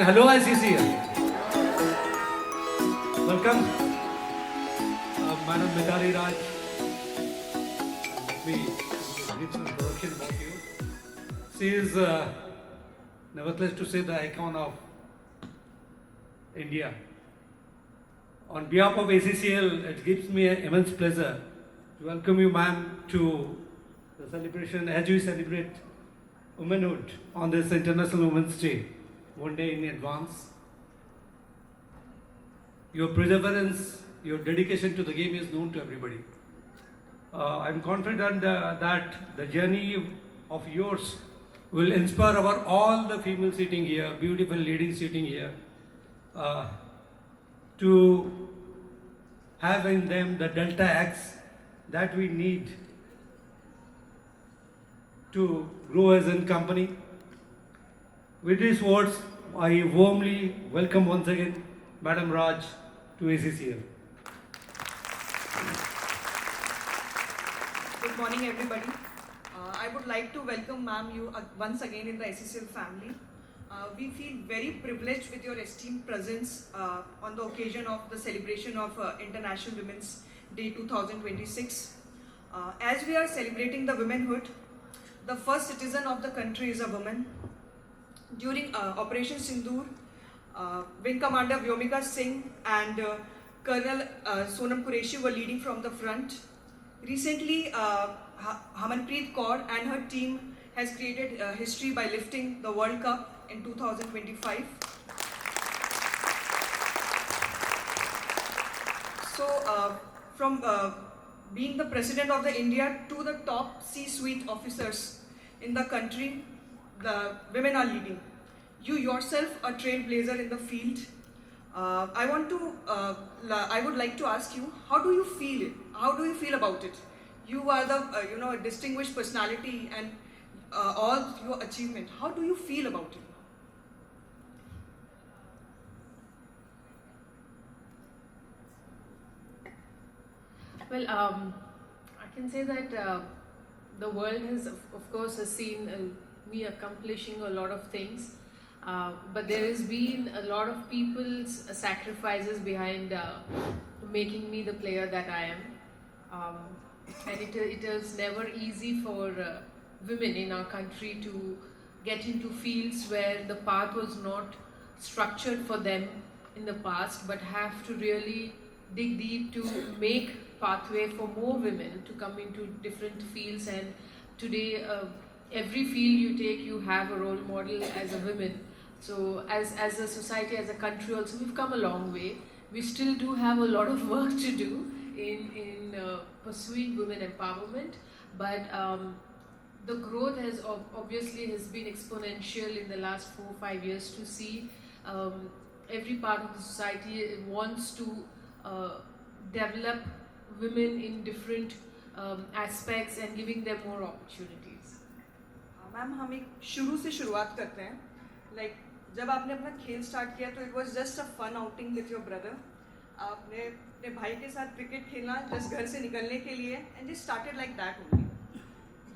hello ICCL. Welcome, Madam Mithali Raj. Let me give some introduction about you. She is, nevertheless to say, the icon of India. On behalf of ACCL, it gives me an immense pleasure to welcome you, ma'am, to the celebration as we celebrate womanhood on this International Women's Day, one day in advance. Your perseverance, your dedication to the game is known to everybody. I'm confident that the journey of yours will inspire all the females sitting here, beautiful ladies sitting here, to have in them the Delta X that we need to grow as a company. With these words, I warmly welcome once again Madam Raj to ACCL. Good morning, everybody. I would like to welcome ma'am you once again in the ACCL family. We feel very privileged with your esteemed presence on the occasion of the celebration of International Women's Day 2026. As we are celebrating the womanhood, the first citizen of the country is a woman. During Operation Sindoor, Wing Commander Vyomika Singh and Colonel Sonam Qureshi were leading from the front. Recently, Harmanpreet Kaur and her team has created history by lifting the World Cup in 2025. So, from being the President of the India to the top C-suite officers in the country, the women are leading. You yourself a trailblazer in the field. I would like to ask you, how do you feel it? How do you feel about it? You are the a distinguished personality and all your achievement. How do you feel about it? Well, I can say that the world has, of course, has seen me accomplishing a lot of things, but there has been a lot of people's sacrifices behind making me the player that I am, and it is never easy for women in our country to get into fields where the path was not structured for them in the past, but have to really dig deep to make pathway for more women to come into different fields. And today every field you take, you have a role model as a woman. So as a society, as a country also, we've come a long way. We still do have a lot of work to do in pursuing women empowerment, but the growth has obviously has been exponential in the last 4 or 5 years. To see every part of the society wants to develop women in different aspects and giving them more opportunities. Ma'am हम एक शुरू से शुरुआत करते हैं. Like जब आपने अपना खेल स्टार्ट किया तो it was just a fun outing with your brother. आपने अपने भाई के साथ क्रिकेट खेलना just घर से निकलने के लिए and just started like that only.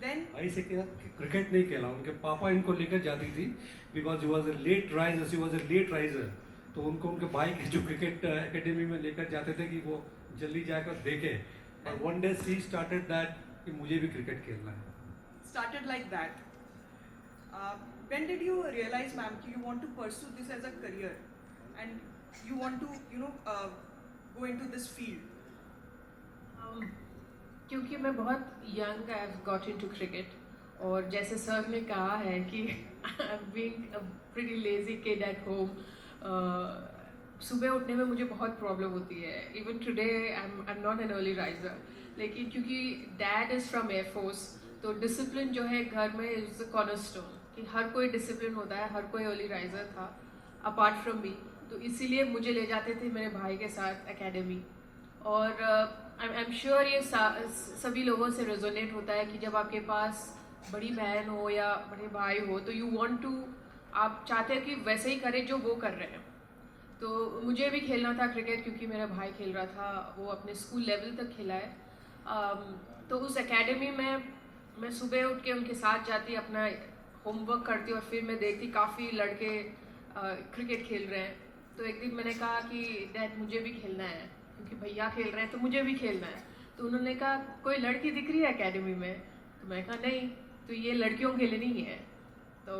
Then भाई से क्या क्रिकेट नहीं खेला, उनके पापा इनको लेकर जाती थी because he was a late riser, she was a late riser. तो उनको उनके भाई के जो क्रिकेट एकेडमी में लेकर जाते थे कि वो जल्दी जाकर देखे. और one day she started that कि मुझे भी क्रिकेट खेलना है. started like that. When did you realize, ma'am, that you want to pursue this as a career and you want to go into this field? क्योंकि मैं बहुत young I have got into cricket, और जैसे sir ने कहा है कि I am being a pretty lazy kid at home. सुबह उठने में मुझे बहुत प्रॉब्लम होती है. Even today I am not an early riser, लेकिन क्योंकि डैड इज़ फ्रॉम एयरफोर्स, तो डिसिप्लिन जो है घर में इज़ द कॉर्नरस्टोन, कि हर कोई डिसिप्लिन होता है, हर कोई अर्ली राइजर था अपार्ट फ्रॉम मी. तो इसीलिए मुझे ले जाते थे मेरे भाई के साथ एकेडमी. और आई एम श्योर ये सभी लोगों से रेजोनेट होता है कि जब आपके पास बड़ी बहन हो या बड़े भाई हो तो यू वांट टू, आप चाहते हैं कि वैसे ही करें जो वो कर रहे हैं. तो मुझे भी खेलना था क्रिकेट क्योंकि मेरा भाई खेल रहा था, वो अपने स्कूल लेवल तक खेला है. तो उस एकेडमी में मैं सुबह उठ के उनके साथ जाती, अपना होमवर्क करती और फिर मैं देखती काफ़ी लड़के क्रिकेट खेल रहे हैं। तो एक दिन मैंने कहा कि डैड मुझे भी खेलना है, क्योंकि भैया खेल रहे हैं तो मुझे भी खेलना है। तो उन्होंने कहा कोई लड़की दिख रही है एकेडमी में? तो मैं कहा नहीं, तो ये लड़कियों के लिए नहीं है। तो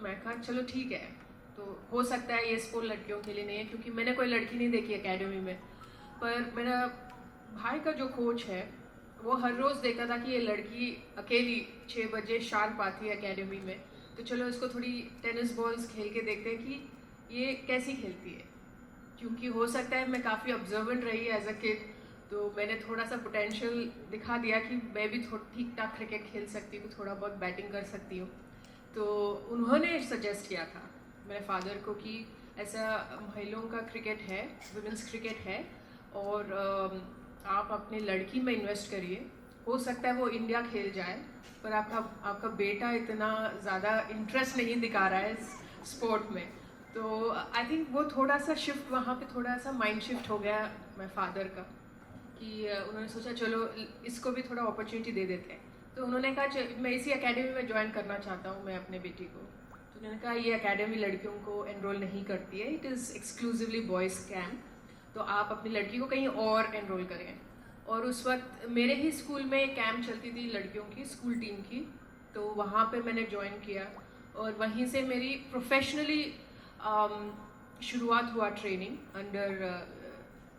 मैं कहा चलो ठीक है, तो हो सकता है ये स्पोर्ट लड़कियों के लिए नहीं है, क्योंकि मैंने कोई लड़की नहीं देखी एकेडमी में। पर मेरा भाई का जो कोच है वो हर रोज़ देखता था कि ये लड़की अकेली 6 बजे शार्प आती है एकेडमी में, तो चलो इसको थोड़ी टेनिस बॉल्स खेल के देखते हैं कि ये कैसी खेलती है। क्योंकि हो सकता है मैं काफ़ी ऑब्जर्वेंट रही एज अ किड, तो मैंने थोड़ा सा पोटेंशियल दिखा दिया कि मैं भी ठीक ठाक क्रिकेट खेल सकती हूँ, थोड़ा बहुत बैटिंग कर सकती हूँ। तो उन्होंने सजेस्ट किया था मेरे फादर को कि ऐसा महिलाओं का क्रिकेट है, वुमेंस क्रिकेट है, और आप अपनी लड़की में इन्वेस्ट करिए, हो सकता है वो इंडिया खेल जाए, पर आपका बेटा इतना ज़्यादा इंटरेस्ट नहीं दिखा रहा है स्पोर्ट में। तो आई थिंक वो थोड़ा सा शिफ्ट, वहाँ पे थोड़ा सा माइंड शिफ्ट हो गया मेरे फादर का, कि उन्होंने सोचा चलो इसको भी थोड़ा अपॉर्चुनिटी दे देते हैं। तो उन्होंने कहा मैं इसी एकेडमी में ज्वाइन करना चाहता हूँ मैं अपने बेटी को। तो उन्होंने कहा ये एकेडमी लड़कियों को एनरोल नहीं करती है, it is exclusively boys camp, तो आप अपनी लड़की को कहीं और एनरोल करें। और उस वक्त मेरे ही स्कूल में एक कैंप चलती थी लड़कियों की, स्कूल टीम की, तो वहाँ पे मैंने ज्वाइन किया, और वहीं से मेरी प्रोफेशनली शुरुआत हुआ training under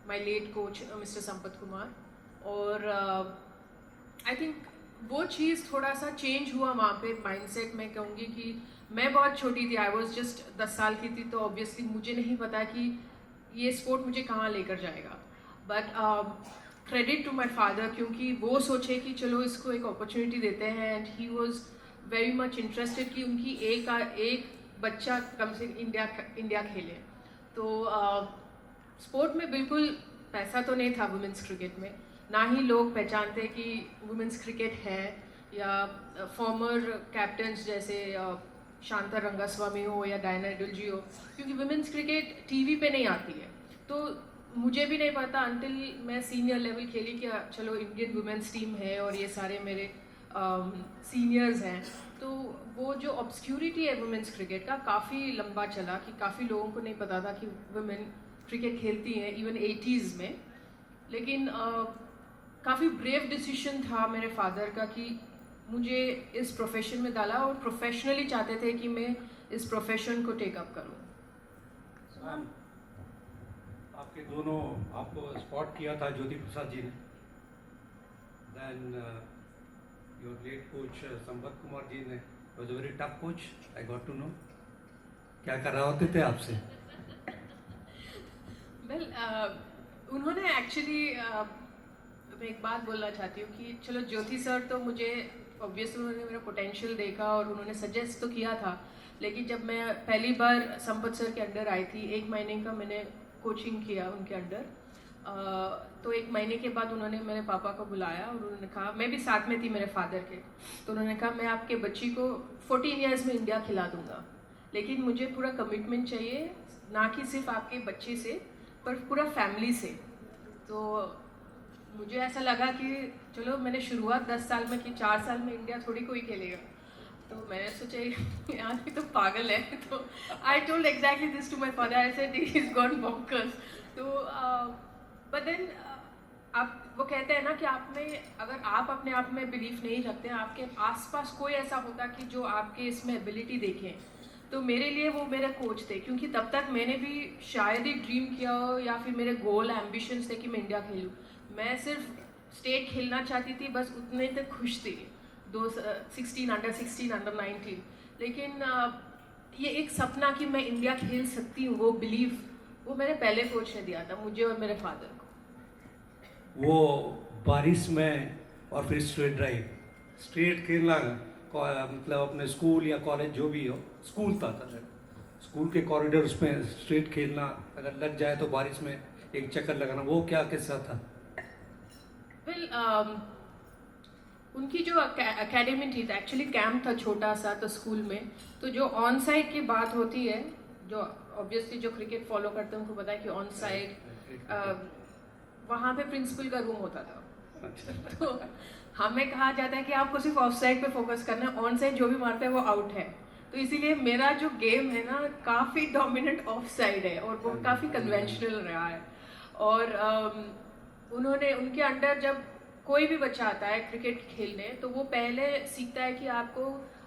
my late coach mister Sampat Kumar. और आई थिंक वो चीज़ थोड़ा सा चेंज हुआ वहाँ पे माइंडसेट। मैं कहूँगी कि मैं बहुत छोटी थी, आई वॉज जस्ट 10 साल की थी, तो ऑब्वियसली मुझे नहीं पता कि ये स्पोर्ट मुझे कहाँ लेकर जाएगा। But credit to my father, क्योंकि वो सोचे कि चलो इसको एक अपॉर्चुनिटी देते हैं, and he was very much interested कि उनकी एक बच्चा कम से इंडिया खेले। तो स्पोर्ट में बिल्कुल पैसा तो नहीं था वुमेंस क्रिकेट में, ना ही लोग पहचानते कि वुमेंस क्रिकेट है, या फॉर्मर कैप्टन्स जैसे शांता रंगास्वामी हो या डायना एडुलजी हो, क्योंकि वुमेंस क्रिकेट टीवी पे नहीं आती है। तो मुझे भी नहीं पता अंटिल मैं सीनियर लेवल खेली कि चलो इंडियन वुमेंस टीम है और ये सारे मेरे सीनियर्स हैं। तो वो जो ऑब्सक्यूरिटी है वुमेंस क्रिकेट का काफ़ी लंबा चला, कि काफ़ी लोगों को नहीं पता था कि वुमेन क्रिकेट खेलती हैं, इवन 80s में। लेकिन काफ़ी ब्रेव डिसीजन था मेरे फादर का कि मुझे इस प्रोफेशन में डाला, और प्रोफेशनली चाहते थे कि मैं इस प्रोफेशन को टेकअप करूं। मैम, आपके दोनों आपको स्पॉट किया था ज्योति प्रसाद जी ने, then your late coach Sampat Kumar ji ने, was a very tough coach, I got to know. क्या कर रहे होते थे आपसे? वेल उन्होंने एक्चुअली मैं एक बात बोलना चाहती हूँ कि चलो ज्योति सर तो मुझे ऑब्वियसली उन्होंने मेरा पोटेंशियल देखा और उन्होंने सजेस्ट तो किया था, लेकिन जब मैं पहली बार संपत सर के अंडर आई थी, 1 महीने का मैंने कोचिंग किया उनके अंडर, तो 1 महीने के बाद उन्होंने मेरे पापा को बुलाया और उन्होंने कहा, मैं भी साथ में थी मेरे फादर के, तो उन्होंने कहा मैं आपके बच्ची को 14 ईयर्स में इंडिया खिला दूंगा, लेकिन मुझे पूरा कमिटमेंट चाहिए, ना कि सिर्फ आपके बच्चे से पर पूरा फैमिली से। तो मुझे ऐसा लगा कि चलो मैंने शुरुआत 10 साल में की, 4 साल में इंडिया थोड़ी कोई खेलेगा, तो मैंने सोचा यार ये तो पागल है। तो I told exactly this to my father, I said he is gone bonkers. तो बट देन आप वो कहते हैं ना कि आप में अगर आप अपने आप में बिलीफ नहीं रखते, आपके आसपास कोई ऐसा होता कि जो आपके इसमें एबिलिटी देखें, तो मेरे लिए वो मेरे कोच थे, क्योंकि तब तक मैंने भी शायद ही ड्रीम किया हो या फिर मेरे गोल एम्बिशंस थे कि मैं इंडिया खेलूँ। मैं सिर्फ स्टेट खेलना चाहती थी, बस उतने तक खुश थी, 16 अंडर 16 अंडर 19। लेकिन ये एक सपना कि मैं इंडिया खेल सकती हूँ, वो बिलीव वो मेरे पहले कोच ने दिया था मुझे और मेरे फादर को। वो बारिश में और फिर स्ट्रेट ड्राइव, स्ट्रेट खेलना, मतलब अपने स्कूल या कॉलेज जो भी हो, स्कूल था स्कूल के कॉरिडोर्स में स्ट्रेट खेलना, अगर लग जाए तो बारिश में एक चक्कर लगाना, वो क्या किस्सा था? वेल उनकी जो एकेडमी थी, एक्चुअली कैंप था छोटा सा, तो स्कूल में तो जो ऑन साइड की बात होती है, जो ऑब्वियसली जो क्रिकेट फॉलो करते हैं उनको पता है कि ऑन साइड वहाँ पे प्रिंसिपल का रूम होता था। तो हमें कहा जाता है कि आपको सिर्फ ऑफ साइड पे फोकस करना है, ऑन साइड जो भी मारता है वो आउट है। तो इसीलिए मेरा जो गेम है ना काफ़ी डोमिनेंट ऑफ साइड है और वो काफ़ी कन्वेंशनल रहा है। और उन्होंने उनके अंडर जब कोई भी बच्चा आता है क्रिकेट खेलने तो वो पहले सीखता है कि आपको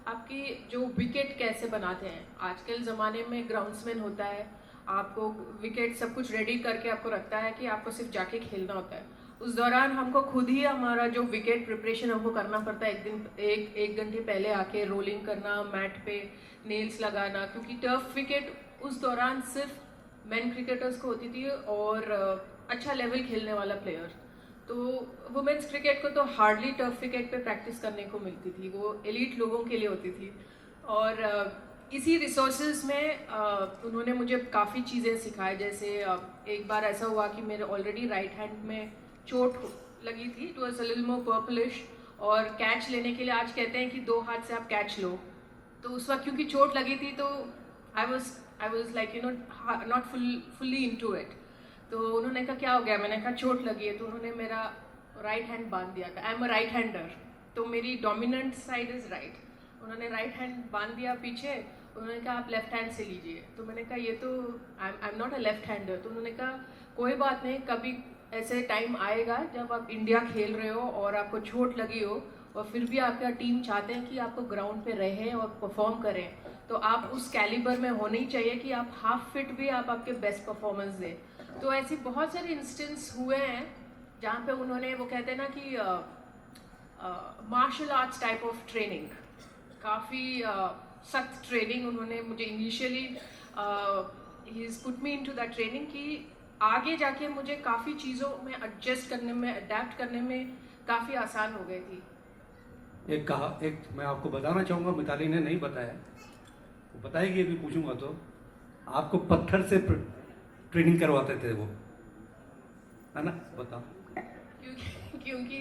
आपकी जो विकेट कैसे बनाते हैं। आजकल ज़माने में ग्राउंड्समैन होता है, आपको विकेट सब कुछ रेडी करके आपको रखता है कि आपको सिर्फ जाके खेलना होता है। उस दौरान हमको खुद ही हमारा जो विकेट प्रिपरेशन हमको करना पड़ता है, एक घंटे पहले आके रोलिंग करना, मैट पे नेल्स लगाना, क्योंकि टर्फ विकेट उस दौरान सिर्फ मेन क्रिकेटर्स को होती थी और अच्छा लेवल खेलने वाला प्लेयर। तो वुमेन्स क्रिकेट को तो हार्डली टर्फ विकेट पे प्रैक्टिस करने को मिलती थी, वो एलीट लोगों के लिए होती थी। और इसी रिसोर्सेज में उन्होंने मुझे काफ़ी चीज़ें सिखाई। जैसे एक बार ऐसा हुआ कि मेरे ऑलरेडी राइट हैंड में चोट लगी थी, it was a little more purplish, और कैच लेने के लिए आज कहते हैं कि 2 हाथ से आप कैच लो। तो उस वक्त क्योंकि चोट लगी थी तो I was like you know not fully into it. तो उन्होंने कहा क्या हो गया, मैंने कहा चोट लगी है। तो उन्होंने मेरा राइट हैंड बांध दिया था। I am a right hander, तो मेरी डोमिनेंट साइड इज़ राइट। उन्होंने राइट हैंड बांध दिया पीछे, उन्होंने कहा आप लेफ्ट हैंड से लीजिए। तो मैंने कहा ये तो I am not a left hander. तो उन्होंने कहा कोई बात नहीं, कभी ऐसे टाइम आएगा जब आप इंडिया खेल रहे हो और आपको चोट लगी हो और फिर भी आपका टीम चाहते हैं कि आपको ग्राउंड पे रहें और परफॉर्म करें, तो आप उस कैलिबर में होने ही चाहिए कि आप हाफ फिट भी आप आपके बेस्ट परफॉर्मेंस दें। तो ऐसी बहुत सारे इंस्टेंस हुए हैं जहाँ पे उन्होंने, वो कहते हैं ना कि martial arts type of training, काफ़ी सख्त ट्रेनिंग उन्होंने मुझे इनिशियली ही is put me into that training कि आगे जाके मुझे काफ़ी चीज़ों में एडजस्ट करने में, अडेप्ट करने में काफ़ी आसान हो गई थी। एक मैं आपको बताना चाहूँगा, मिताली ने नहीं बताया, वो बताएगी अभी पूछूंगा तो। आपको पत्थर से ट्रेनिंग करवाते थे वो, है ना? बताओ। क्योंकि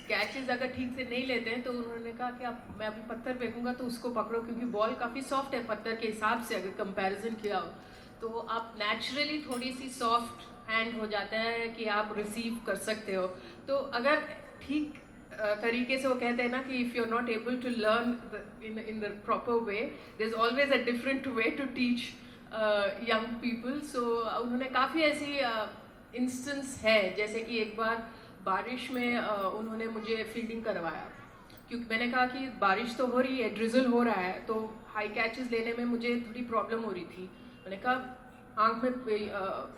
कैचेस अगर ठीक से नहीं लेते हैं तो उन्होंने कहा कि आप, मैं अभी पत्थर फेंकूंगा तो उसको पकड़ो, क्योंकि बॉल काफ़ी सॉफ्ट है पत्थर के हिसाब से अगर कंपैरिजन किया हो तो आप नेचुरली थोड़ी सी सॉफ्ट हैंड हो जाता है कि आप रिसीव कर सकते हो। तो अगर ठीक तरीके से, वो कहते हैं ना कि if you are not able to learn in the proper way, there is always a different way to teach young people. So उन्होंने काफ़ी ऐसी इंस्टेंस है, जैसे कि एक बार बारिश में उन्होंने मुझे फील्डिंग करवाया, क्योंकि मैंने कहा कि बारिश तो हो रही है, ड्रिजल हो रहा है, तो हाई कैचेस लेने में मुझे थोड़ी प्रॉब्लम हो रही थी। मैंने कहा आँख में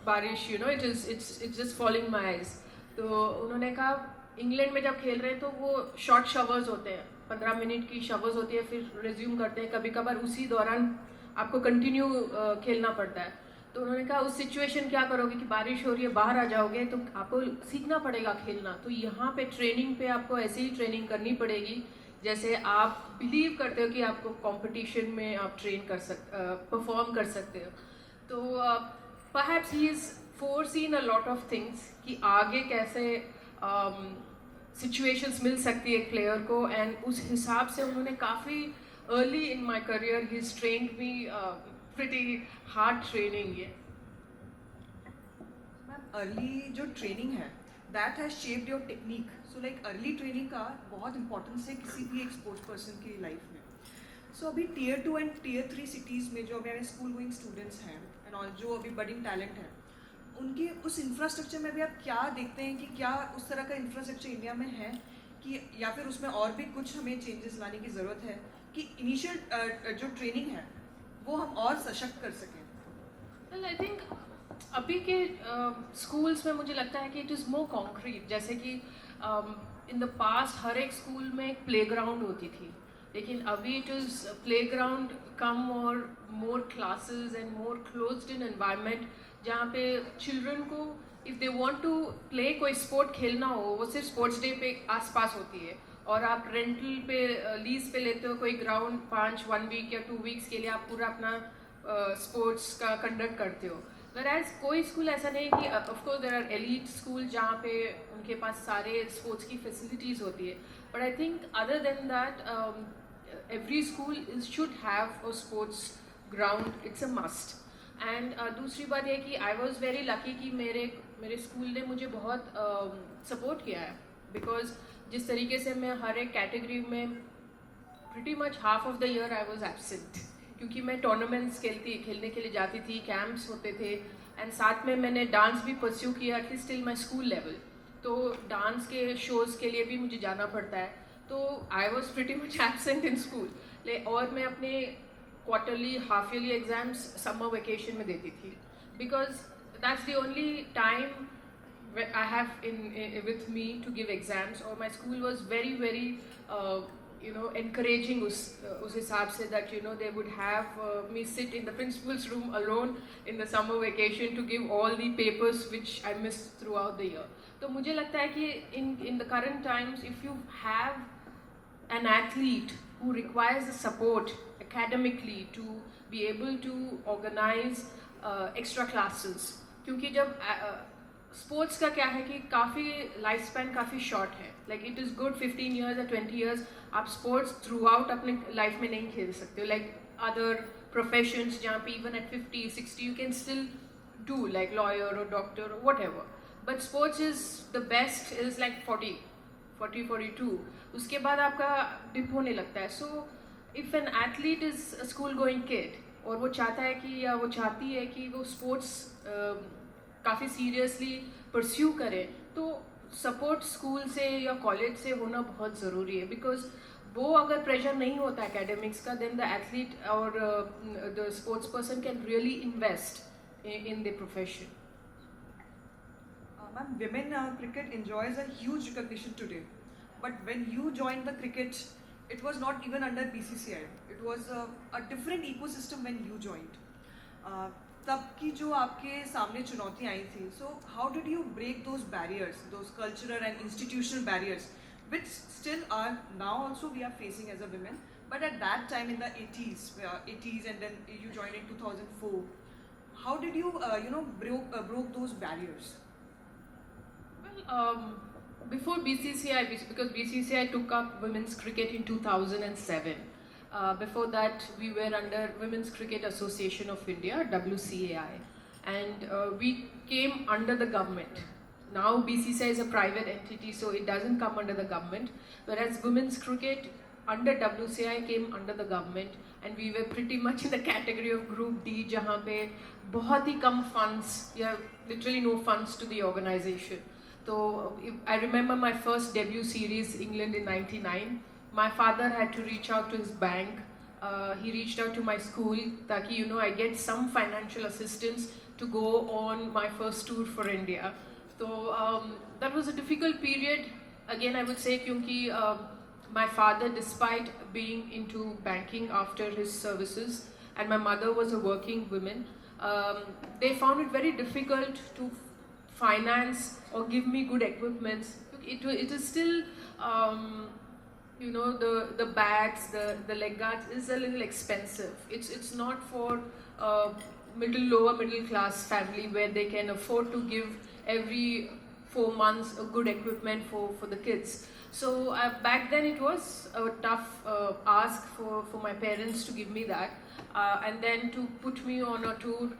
बारिश, you know, it's just falling my eyes. तो उन्होंने कहा इंग्लैंड में जब खेल रहे हैं तो वो शॉर्ट शवर्स होते हैं, 15 मिनट की शवर्स होती है, फिर रिज्यूम करते हैं, कभी कभार उसी दौरान आपको कंटिन्यू खेलना पड़ता है। तो उन्होंने कहा उस सिचुएशन क्या करोगे कि बारिश हो रही है, बाहर आ जाओगे, तो आपको सीखना पड़ेगा खेलना। तो यहाँ पे ट्रेनिंग पे आपको ऐसे ही ट्रेनिंग करनी पड़ेगी जैसे आप बिलीव करते हो कि आपको कंपटीशन में आप ट्रेन कर परफॉर्म कर सकते हो। तो perhaps he is foreseen a lot of things कि आगे कैसे सिचुएशंस मिल सकती है एक प्लेयर को, एंड उस हिसाब से उन्होंने काफ़ी अर्ली इन माई करियर ही is trained me pretty hard training. ये मैम अर्ली जो ट्रेनिंग है that has shaped your technique. So like early training का बहुत इंपॉर्टेंस है किसी भी एक स्पोर्ट्स पर्सन की लाइफ में। सो अभी Tier 2 एंड Tier 3 सिटीज़ में जो अभी स्कूल गोइंग स्टूडेंट्स हैं एंड ऑल, जो अभी बडिंग टैलेंट है, उनके उस इंफ्रास्ट्रक्चर में भी आप क्या देखते हैं कि क्या उस तरह का इंफ्रास्ट्रक्चर इंडिया में है कि, या फिर उसमें और भी कुछ हमें चेंजेस लाने की ज़रूरत है कि इनिशियल जो ट्रेनिंग है वो हम और सशक्त कर सकें? वेल आई थिंक अभी के स्कूल्स में मुझे लगता है कि इट इज़ मोर कॉन्क्रीट। जैसे कि इन द पास्ट हर एक स्कूल में एक प्लेग्राउंड होती थी, लेकिन अभी इट इज़ प्लेग्राउंड कम और more classes and more closed in environment, जहाँ पे चिल्ड्रन को if they want to play, कोई स्पोर्ट खेलना हो, वो सिर्फ स्पोर्ट्स डे पे आसपास होती है, और आप रेंटल पे लीज पे लेते हो कोई ग्राउंड 1 वीक या 2 वीक्स के लिए, आप पूरा अपना स्पोर्ट्स का कंडक्ट करते हो। Whereas कोई स्कूल ऐसा नहीं कि of course there are elite school जहाँ पे उनके पास सारे स्पोर्ट्स की फैसिलिटीज़ होती है, but I think other than that every school should have a sports ground, it's a must. And दूसरी बात यह कि आई वॉज वेरी लकी कि मेरे स्कूल ने मुझे बहुत सपोर्ट किया है, बिकॉज जिस तरीके से मैं हर एक कैटेगरी में pretty much half of the year I was absent, क्योंकि मैं टूर्नामेंट्स खेलने के लिए जाती थी, कैंप्स होते थे, एंड साथ में मैंने डांस भी परस्यू किया at least till my school level. तो डांस के शोज़ के लिए भी मुझे जाना पड़ता है, तो I was pretty much absent in school. और मैं अपने quarterly half yearly exams summer vacation में देती थी, because that's the only time I have with me to give exams, or my school was very encouraging us हिसाब से that they would have me sit in the principal's room alone in the summer vacation to give all the papers which I missed throughout the year. तो मुझे लगता है कि in the current times, if you have an athlete who requires the support academically to be able to organize extra classes, क्योंकि जब sports का क्या है कि काफ़ी लाइफ स्पैन काफ़ी शॉर्ट है, like it is good 15 years या 20 years, आप स्पोर्ट्स थ्रू आउट अपने लाइफ में नहीं खेल सकते हो, लाइक अदर प्रोफेशंस जहाँ पे even at 50-60 you can still do like lawyer और डॉक्टर और what ever, but sports is the best is like 40-42, उसके बाद आपका डिप होने लगता है। So if an athlete is a school going kid और वो चाहता है कि या वो चाहती है कि वो स्पोर्ट्स काफ़ी सीरियसली परस्यू करें, तो सपोर्ट स्कूल से या कॉलेज से होना बहुत ज़रूरी है, बिकॉज वो अगर प्रेशर नहीं होता एकेडमिक्स का, देन द एथलीट और the sports person can really invest in the profession. Ma'am, women cricket enjoys a huge recognition today, but when you joined the cricket, it was not even under BCCI. It was a different ecosystem when you joined. तब की जो आपके सामने चुनौतियाँ आई थी, so how did you break those barriers, those cultural and institutional barriers, which still are now also we are facing as a women, but at that time in the 80s and then you joined in 2004, how did you broke those barriers? Well, before BCCI, because BCCI took up women's cricket in 2007. Before that, we were under Women's Cricket Association of India, WCAI, and we came under the government. Now BCCI is a private entity, so it doesn't come under the government, whereas women's cricket under WCAI came under the government, and we were pretty much in the category of Group D, जहाँ पे बहुत ही कम funds या literally no funds to the organization. So I remember my first debut series, England in '99. My father had to reach out to his bank. He reached out to my school ताकि I get some financial assistance to go on my first tour for India. So that was a difficult period. Again, I would say क्योंकि my father, despite being into banking after his services, and my mother was a working woman, they found it very difficult to finance or give me good equipments. It is still the bats, the leg guards is a little expensive. It's not for lower middle class family where they can afford to give every 4 months a good equipment for the kids. So back then it was a tough ask for my parents to give me that, and then to put me on a tour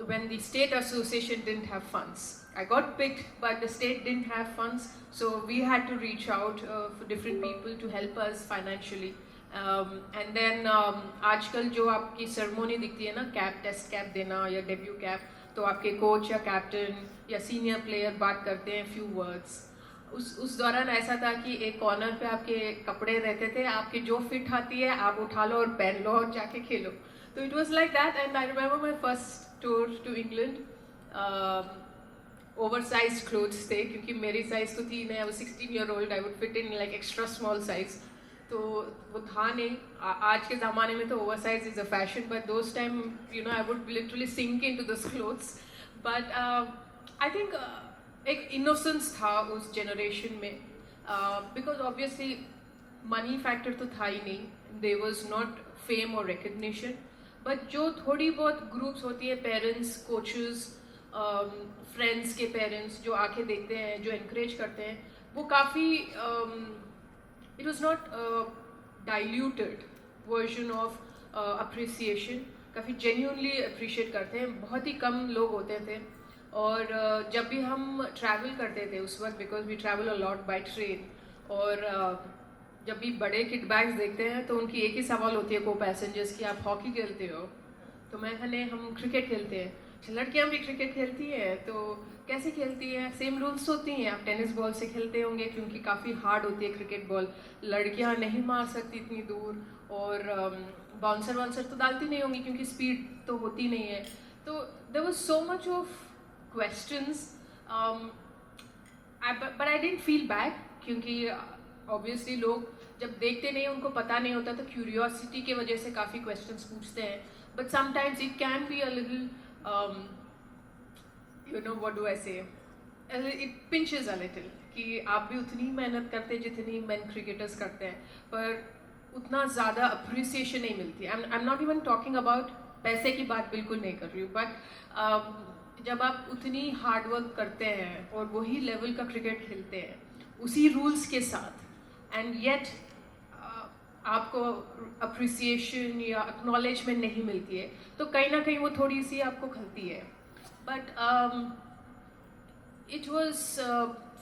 when the state association didn't have funds. I got picked, but the state didn't have funds, so we had to reach out for different people to help us financially. And then आजकल जो आपकी ceremony दिखती है ना, cap test cap देना या debut cap, तो आपके कोच या कैप्टन या सीनियर प्लेयर बात करते हैं few words. उस दौरान ऐसा था कि एक कॉर्नर पे आपके कपड़े रहते थे, आपकी जो फिट आती है आप उठा लो और पहन लो और जाके खेलो. So it was like that, and I remember my first tour to England. Oversized clothes थे क्योंकि मेरी size तो थी नहीं. I was 16-year-old. I would fit in like extra small size. तो वो था नहीं. आज के ज़माने में तो oversize is a fashion, but those time I would literally sink into those clothes. But I think एक innocence था उस generation में, because obviously money factor तो था ही नहीं. There was not fame or recognition. But जो थोड़ी बहुत groups होती है, parents, coaches, फ्रेंड्स के पेरेंट्स जो आके देखते हैं, जो encourage करते हैं, वो काफ़ी it was not diluted version of appreciation. काफ़ी genuinely appreciate करते हैं. बहुत ही कम लोग होते थे. और जब भी हम travel करते थे उस वक्त, because we travel a lot by train, और जब भी बड़े किट बैग्स देखते हैं तो उनकी एक ही सवाल होती है को पैसेंजर्स की, आप हॉकी खेलते हो? तो मैं कहने हम क्रिकेट खेलते हैं। अच्छा, लड़कियां भी क्रिकेट खेलती हैं, तो कैसे खेलती हैं? सेम रूल्स होती हैं, आप टेनिस बॉल से खेलते होंगे क्योंकि काफ़ी हार्ड होती है क्रिकेट बॉल, लड़कियां नहीं मार सकती इतनी दूर, और बाउंसर वाउंसर तो डालती नहीं होंगी क्योंकि स्पीड तो होती नहीं है। तो there was so much of questions, but I didn't feel bad क्योंकि ऑब्वियसली लोग जब देखते नहीं, उनको पता नहीं होता, तो क्यूरियोसिटी की वजह से काफ़ी क्वेश्चंस पूछते हैं। But sometimes it can be a little you know what do I से, इट पिंचेस अ लिटिल कि आप भी उतनी मेहनत करते जितनी मेन क्रिकेटर्स करते हैं, पर उतना ज़्यादा अप्रिसिएशन नहीं मिलती। आई am not even talking about पैसे की बात, बिल्कुल नहीं कर रही हूँ, बट जब आप उतनी हार्ड वर्क करते हैं और वही लेवल का क्रिकेट खेलते हैं उसी रूल्स के साथ, एंड येट आपको अप्रिसिएशन या एक्नॉलेजमेंट नहीं मिलती है, तो कहीं ना कहीं वो थोड़ी सी आपको खलती है। But it was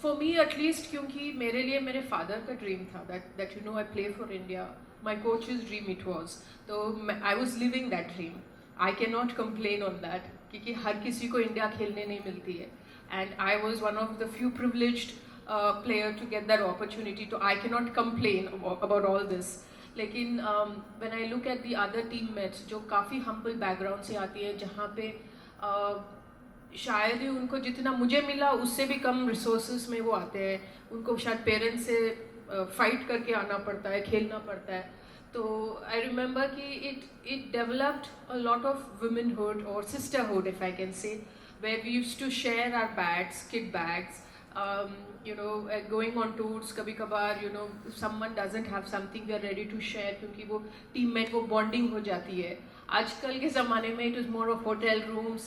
for me at least, क्योंकि मेरे लिए मेरे फादर का ड्रीम था that you know I play for India, my coaches dream it was, तो I was living that dream. I can not complain on that क्योंकि हर किसी को इंडिया खेलने नहीं मिलती है, and I was one of the few privileged player to get that opportunity, so I cannot complain about all this. लेकिन when I look at the other teammates जो काफ़ी humble background से आती है, जहाँ पे शायद ही उनको जितना मुझे मिला उससे भी कम resources में वो आते हैं, उनको शायद पेरेंट्स से फाइट करके आना पड़ता है, खेलना पड़ता है। तो I remember कि it developed a lot of womanhood or sisterhood, if I can say, where we used to share our bags, kit bags, you know, going on tours, कभी कभार you know if someone doesn't have something we are ready to share, क्योंकि वो teammate वो bonding हो जाती है। आजकल के ज़माने में it is more of hotel rooms,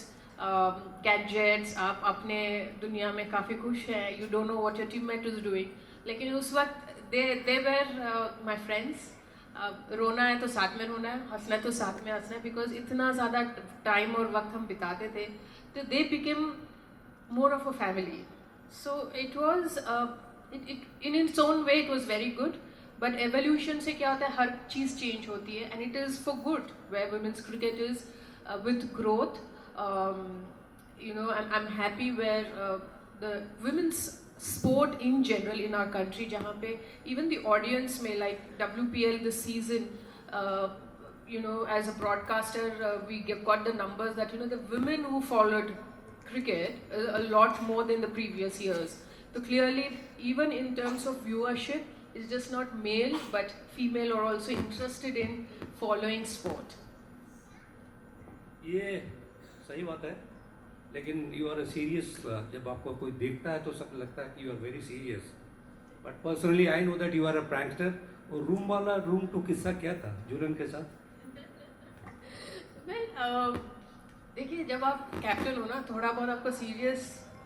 gadgets, आप अपने दुनिया में काफ़ी खुश हैं, you don't know what your teammate is doing, लेकिन उस वक्त they were my friends। रोना है तो साथ में रोना है, हंसना है तो साथ में हंसना है, बिकॉज इतना ज़्यादा टाइम और वक्त हम बिताते थे, तो they became more of a family. So it was in its own way it was very good, but evolution से क्या होता है, हर चीज़ change होती है, and it is for good where women's cricket is with growth. You know, I'm happy where the women's sport in general in our country, जहाँ पे even the audience में like WPL this season, you know, as a broadcaster we got the numbers that you know the women who followed cricket a lot more than the previous years. So clearly, even in terms of viewership, it's just not male but female are also interested in following sport. ये सही बात है, लेकिन you are serious. जब आपको कोई देखता है तो सब लगता है कि you are very serious, but personally I know that you are a prankster. और रूम वाला रूम टू किस्सा क्या था जुलन के साथ? Well, देखिए, जब आप कैप्टन हो ना, थोड़ा बहुत आपको सीरियस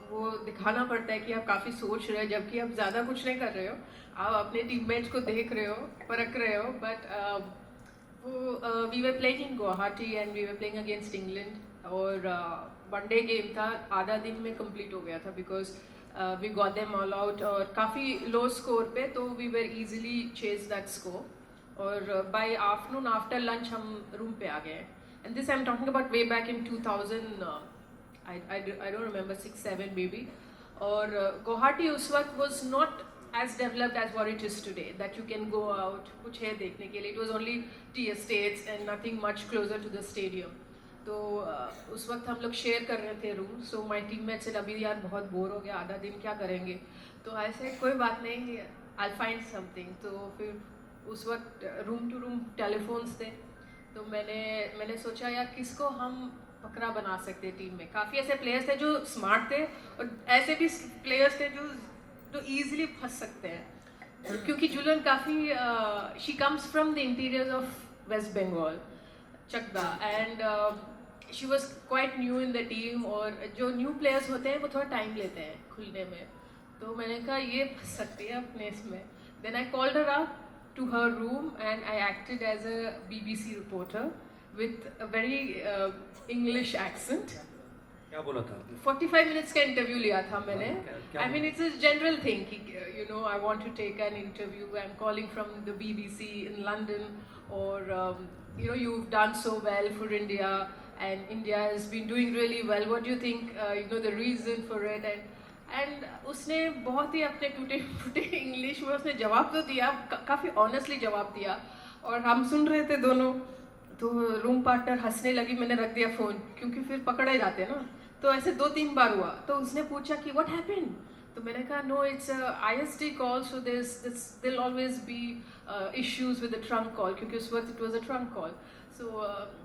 वो दिखाना पड़ता है कि आप काफ़ी सोच रहे हो, जबकि आप ज़्यादा कुछ नहीं कर रहे हो, आप अपने टीममेट्स को देख रहे हो, परख रहे हो। बट वो we were playing in Guwahati and we were playing against England, और वनडे गेम था, आधा दिन में कंप्लीट हो गया था because we got them all out, और काफ़ी लो स्कोर पे, तो we were easily chase that score, और बाय आफ्टरनून आफ्टर लंच हम रूम पे आ गए। And this I'm talking about way back in 2000, I don't remember, 6-7 maybe. और गुवाहाटी उस वक्त was not as developed as what it is today, that you can go out, कुछ है देखने के लिए. It was only tea estates and nothing much closer to the stadium. तो उस वक्त हम लोग शेयर कर रहे थे room, so my teammate said अभी यार बहुत बोर हो गया, आधा दिन क्या करेंगे? तो I said कोई बात नहीं, I'll find something. तो फिर उस वक्त रूम टू रूम टेलीफोन्स थे, तो मैंने सोचा यार किसको हम बकरा बना सकते हैं टीम में। काफ़ी ऐसे प्लेयर्स थे जो स्मार्ट थे, और ऐसे भी प्लेयर्स थे जो ईजिली फंस सकते हैं, क्योंकि जुलन काफ़ी she comes from the interiors of West Bengal, Chakdaha, and she was quite new in the team, और जो न्यू प्लेयर्स होते हैं वो थोड़ा टाइम लेते हैं खुलने में, तो मैंने कहा ये फंस सकती है अपने इसमें। Then I called her up to her room and I acted as a BBC reporter with a very English accent, क्या बोला था आपने? 45 मिनट्स का इंटरव्यू लिया था मैंने. क्या I mean, it's a general thing. You know, I want to take an interview. I'm calling from the BBC in London, or you know, you've done so well for India, and India has been doing really well. What do you think? You know, the reason for it, and उसने बहुत ही अपने टूटे फूटे English में उसने जवाब तो दिया, काफ़ी ऑनेस्टली जवाब दिया, और हम सुन रहे थे दोनों. तो रूम पार्टनर हंसने लगी, मैंने रख दिया फ़ोन, क्योंकि फिर पकड़े जाते हैं ना. तो ऐसे 2-3 बार हुआ. तो उसने पूछा कि व्हाट हैपेंड. तो मैंने कहा no, it's ISD call, so there'll always be issues with the trunk call, क्योंकि उस वक्त it was a trunk call. So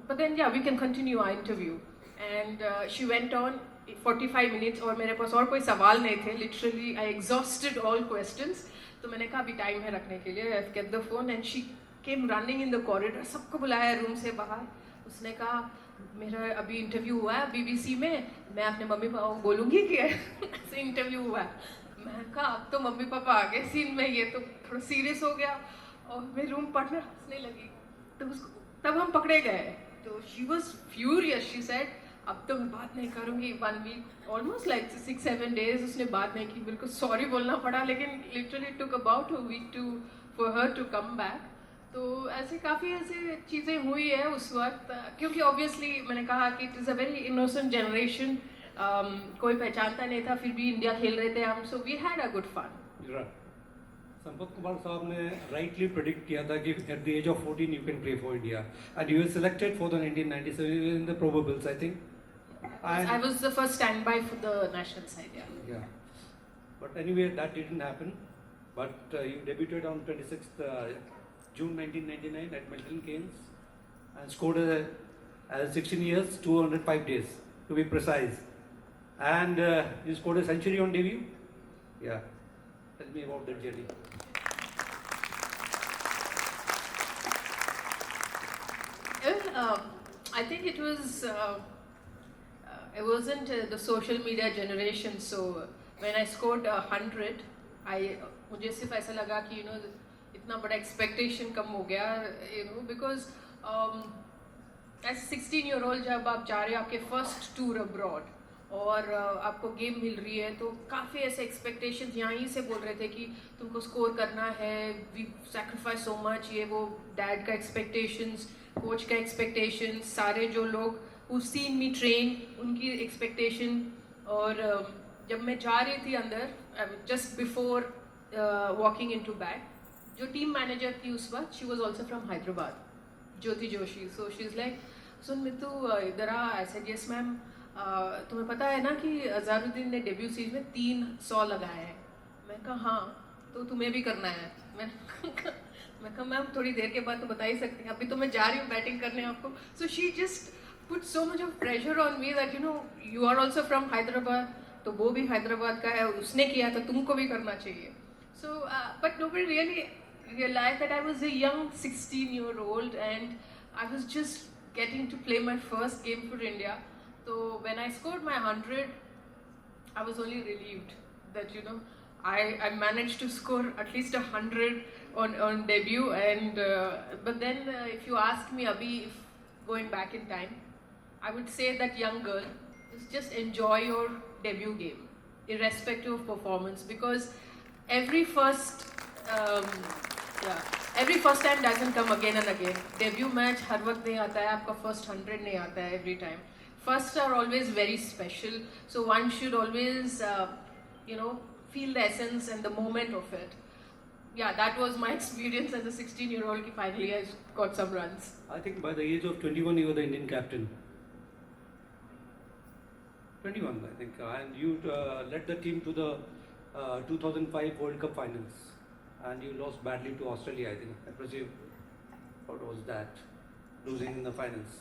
but then yeah we can continue our interview. And she went on 45 minutes, और मेरे पास और कोई सवाल नहीं थे. Literally I exhausted all questions. तो मैंने कहा अभी टाइम है रखने के लिए. I get the phone and she came running in the corridor. सबको बुलाया रूम से बाहर. उसने कहा मेरा अभी इंटरव्यू हुआ है BBC में, मैं अपने मम्मी पापा को बोलूँगी कि ऐसे इंटरव्यू हुआ है. मैं कहा अब तो मम्मी पापा आ गए सीन में, ये तो थोड़ा सीरियस हो गया. और मेरी रूम पार्टनर हंसने लगी. तो तब हम पकड़े गए. तो she was furious. She said अब तो मैं बात नहीं करूँगी. 1 वीक, ऑलमोस्ट लाइक 6-7 डेज उसने बात नहीं की. बिल्कुल सॉरी बोलना पड़ा, लेकिन literally took about a week for her to come back. तो ऐसे काफ़ी ऐसे चीज़ें हुई है उस वक्त, क्योंकि ऑब्वियसली मैंने कहा कि it is a very innocent generation. कोई पहचानता नहीं था, फिर भी इंडिया खेल रहे थे हम. So we had a good fun. Sampat Kumar साहब ने राइटली प्रेडिक्ट किया था कि at the age of 14 you can play for India, and you were selected for the 1997 in the probables, I think. I was the first standby for the national side. Yeah. But anyway, that didn't happen. But you debuted on 26th June 1999 at Milton Keynes and scored as 16 years, 205 days to be precise. And you scored a century on debut. Yeah. Tell me about that journey. Well, I think it was. It wasn't the social media generation, so when I scored 100, मुझे सिर्फ ऐसा लगा कि इतना बड़ा expectation कम हो गया, because as 16-year-old जब आप जा रहे हो आपके first tour abroad और आपको गेम मिल रही है, तो काफ़ी ऐसे expectations यहीं से बोल रहे थे कि तुमको score करना है, we sacrifice so much, ये वो dad का expectations, coach का expectations, सारे जो लोग who've seen me train, उनकी expectation. और जब मैं जा रही थी अंदर, just before walking into bag, जो टीम मैनेजर थी उस वक्त, she was also from Hyderabad, Jyoti Joshi. So she's like, सुन मितू इधर आ. I said yes ma'am. तुम्हें पता है ना कि अज़हरुद्दीन ने डेब्यू सीरीज में 300 लगाए हैं. मैं कहा हाँ, तो तुम्हें भी करना है. मैं कहा मैम थोड़ी देर के बाद तो बता ही सकती हैं, अभी तो मैं जा रही हूँ बैटिंग करने आपको. So she just put so much of pressure on me that you are also from Hyderabad, तो वो भी हैदराबाद का है, उसने किया तो तुमको भी करना चाहिए. So but nobody really realized that I was a young 16-year-old and I was just getting to play my first game for India. So when I scored my 100, I was only relieved that I managed to score at least 100 on debut. And but then if you ask me abhi, if going back in time, I would say that young girl, just enjoy your debut game, irrespective of performance, because every first time doesn't come again and again. Debut match हर वक्त नहीं आता है, आपका first 100 नहीं आता है every time. First are always very special, so one should always feel the essence and the moment of it. Yeah, that was my experience as a 16-year-old. Finally I got some runs. I think by the age of 21 you were the Indian captain. 21, I think, and you led the team to the 2005 World Cup finals, and you lost badly to Australia, I think. I presume. What was that? Losing in the finals.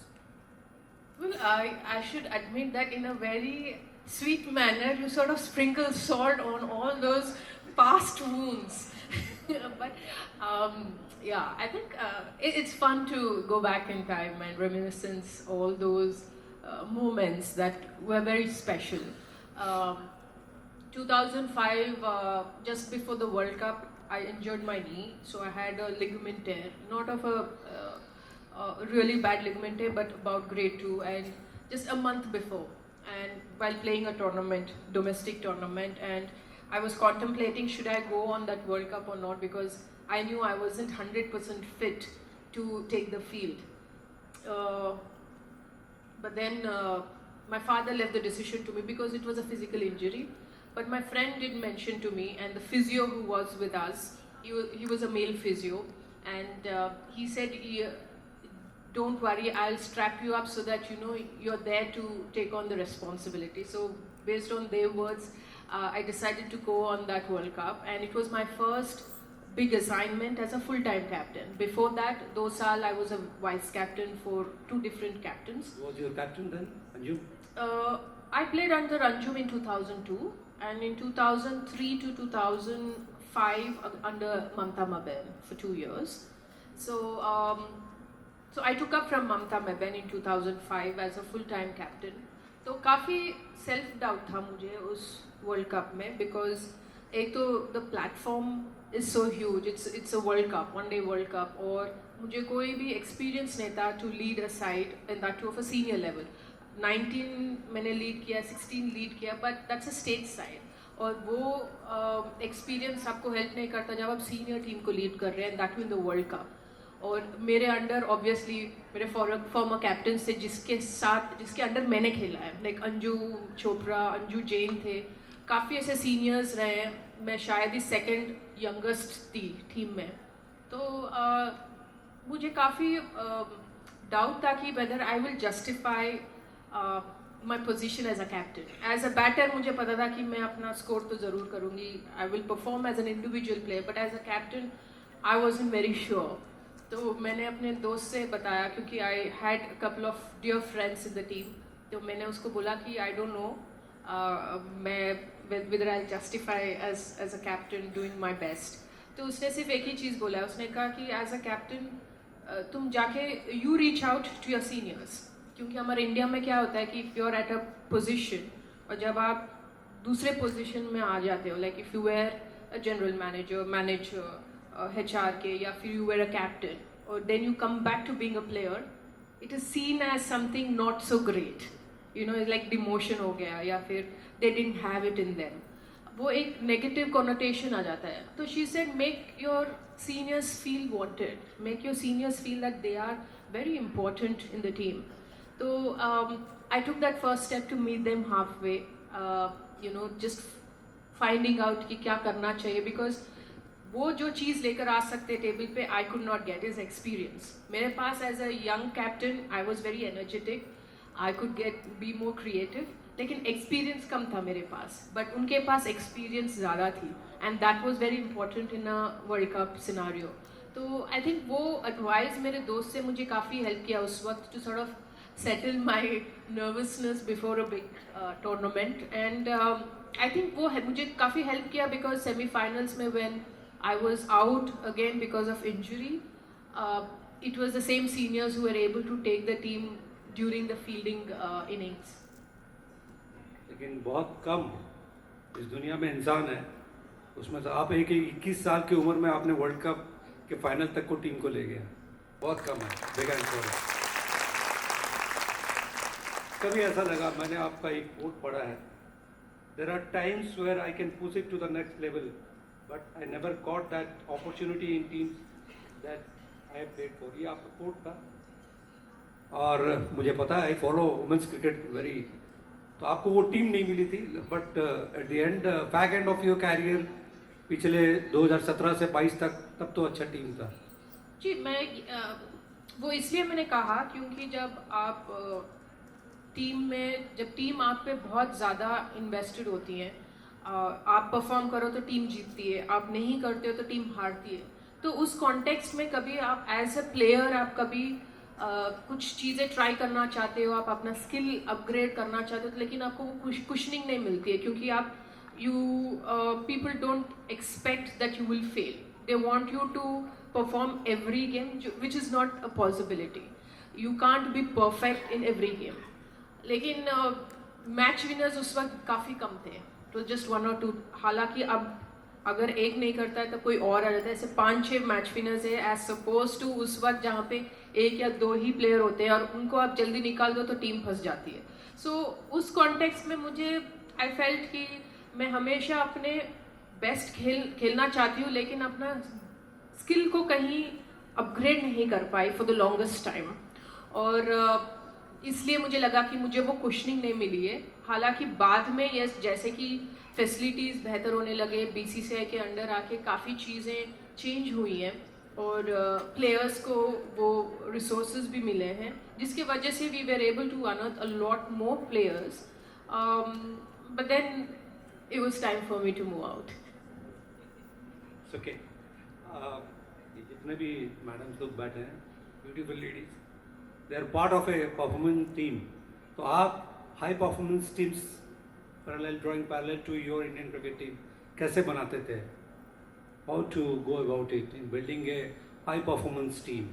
Well, I should admit that in a very sweet manner, you sort of sprinkle salt on all those past wounds. But yeah, I think it's fun to go back in time and reminiscence all those moments that were very special. 2005, just before the World Cup, I injured my knee, so I had a ligament tear, not of a really bad ligament tear, but about grade 2, and just a month before. and while playing a tournament, domestic tournament, and I was contemplating should I go on that World Cup or not, because I knew I wasn't 100% fit to take the field. But then my father left the decision to me because it was a physical injury. But my friend did mention to me, and the physio who was with us, he was a male physio, and he said, don't worry, I'll strap you up so that you know you're there to take on the responsibility. So based on their words, I decided to go on that World Cup, and it was my first big assignment as a full-time captain. Before that, 2 saal I was a vice captain for 2 different captains. Who was your captain then, Anju? I played under Anjum in 2002, and in 2003 to 2005 under Mamta Maben for 2 years. So I took up from Mamta Maben in 2005 as a full-time captain. तो काफ़ी self doubt था मुझे उस World Cup में, because एक तो the platform is so huge, it's a World Cup, one day World Cup, और मुझे कोई भी experience नहीं था to lead a side, and that too of a senior level. 19 मैंने लीड किया, 16 लीड किया, but that's a state side, और वो एक्सपीरियंस आपको हेल्प नहीं करता जब आप सीनियर टीम को लीड कर रहे हैं, that in the world cup. और मेरे अंडर ऑब्वियसली मेरे फॉर्मर कैप्टन थे जिसके अंडर मैंने खेला है, लाइक अंजू चोपड़ा, अंजू जैन थे, काफ़ी ऐसे सीनियर्स रहे हैं. मैं शायद ही सेकंड यंगेस्ट थी टीम में. तो मुझे काफ़ी डाउट था कि whether I will justify my position as a captain. As a batter मुझे पता था कि मैं अपना स्कोर तो ज़रूर करूँगी, I will perform as an individual player, but as a captain I wasn't very sure. तो मैंने अपने दोस्त से बताया, क्योंकि I had a couple of dear friends in the team, तो मैंने उसको बोला कि I don't know मैं whether I'll justify as a captain doing my best. तो उसने सिर्फ एक ही चीज़ बोला, उसने कहा कि as a captain तुम जाके you reach out to your seniors, क्योंकि हमारे इंडिया में क्या होता है कि if you are at a position, और जब आप दूसरे पोजीशन में आ जाते हो, like if you were a general manager HR के, या फिर यू वेर अ कैप्टन, और then you come back to being a player, it is seen as something not so great, you know, like demotion हो गया, या फिर they didn't have it in them, वो एक नेगेटिव कॉनोटेशन आ जाता है. तो she said make your seniors feel wanted, make your seniors feel that they are very important in the team. So I took that first step to meet them halfway, you know, just finding out कि क्या करना चाहिए, because वो जो चीज़ लेकर आ सकते table पे I could not get is experience. मेरे पास as a young captain I was very energetic, I could be more creative, लेकिन experience कम था मेरे पास, but उनके पास experience ज़्यादा थी, and that was very important in a World Cup scenario. तो I think वो advice मेरे दोस्त से मुझे काफ़ी help किया उस वक्त to sort of settle my nervousness before a big tournament, and I think वो मुझे काफ़ी help किया, because semi-finals में when I was out again because of injury, it was the same seniors who were able to take the team during the fielding innings. लेकिन बहुत कम इस दुनिया में इंसान है, उसमें से आप एक 21 साल की उम्र में आपने वर्ल्ड कप के फाइनल तक को टीम को ले गया, बहुत कम है. Big answer. कभी ऐसा लगा, मैंने आपका एक कोट पढ़ा है, there are times where I can push it to the next level, but I never got that opportunity in teams that I have played for. ये आपका कोट था, और मुझे पता है I follow women's cricket very, तो आपको वो टीम नहीं मिली थी, but at the end back end of your career पिछले 2017 से 22 तक, तब तो अच्छा टीम था. जी, मैं वो इसलिए मैंने कहा क्योंकि जब आप टीम में, जब टीम आप पे बहुत ज़्यादा इन्वेस्टेड होती है, आप परफॉर्म करो तो टीम जीतती है, आप नहीं करते हो तो टीम हारती है. तो उस कॉन्टेक्स्ट में कभी आप एज अ प्लेयर आप कभी कुछ चीज़ें ट्राई करना चाहते हो, आप अपना स्किल अपग्रेड करना चाहते हो, लेकिन आपको वो कुशनिंग नहीं मिलती है, क्योंकि आप people don't expect that you will fail, they want you to perform every game, which is not a possibility. You can't be perfect in every game. लेकिन मैच विनर्स उस वक्त काफ़ी कम थे, तो जस्ट 1 or 2. हालांकि अब अगर एक नहीं करता है तो कोई और आ जाता है, ऐसे 5-6 मैच विनर्स है एज सपोज टू उस वक्त जहाँ पे 1 या 2 ही प्लेयर होते हैं, और उनको आप जल्दी निकाल दो तो टीम फंस जाती है. सो उस कॉन्टेक्स्ट में मुझे आई फेल्ट कि मैं हमेशा अपने बेस्ट खेलना चाहती हूँ, लेकिन अपना स्किल को कहीं अपग्रेड नहीं कर पाई फॉर द लॉन्गेस्ट टाइम। और इसलिए मुझे लगा कि मुझे वो कुशनिंग नहीं मिली है। हालांकि बाद में यस, जैसे कि फैसिलिटीज़ बेहतर होने लगे, बीसीसीआई के अंडर आके काफ़ी चीज़ें चेंज हुई हैं और प्लेयर्स को वो रिसोर्सेज भी मिले हैं, जिसकी वजह से we were able to unearth a lot more players, but then it was time for me to move out. Okay, जितने भी मैडम्स लोग बैठे हैं, beautiful ladies, they are part of a performance team. तो आप high performance teams parallel drawing parallel to your Indian cricket team कैसे बनाते थे? How to go about it in building a high performance team?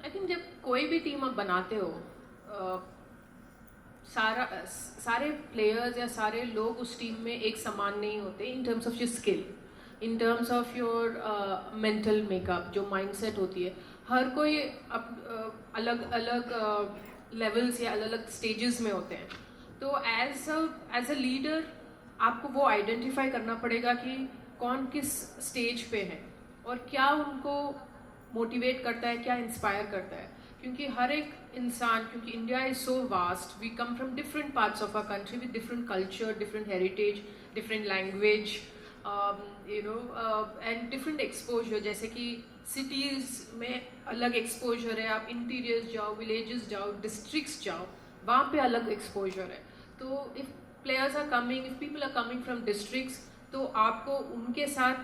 I think जब कोई भी team आप बनाते हो, सारे प्लेयर्स या सारे लोग उस टीम में एक समान नहीं होते in terms of your skill, in terms of your mental makeup, जो माइंडसेट होती है। हर कोई अलग अलग लेवल्स या अलग अलग स्टेजेस में होते हैं। तो एज अ लीडर आपको वो आइडेंटिफाई करना पड़ेगा कि कौन किस स्टेज पे है और क्या उनको मोटिवेट करता है, क्या इंस्पायर करता है। क्योंकि हर एक इंसान, क्योंकि India is so vast, we come from different parts of our country with different culture, different heritage, different language, and different exposure. जैसे कि सिटीज़ में अलग एक्सपोजर है, आप इंटीरियर्स जाओ, विलेजेस जाओ, डिस्ट्रिक्ट्स जाओ, वहाँ पे अलग एक्सपोजर है। तो if players are coming, if people are coming from districts, तो आपको उनके साथ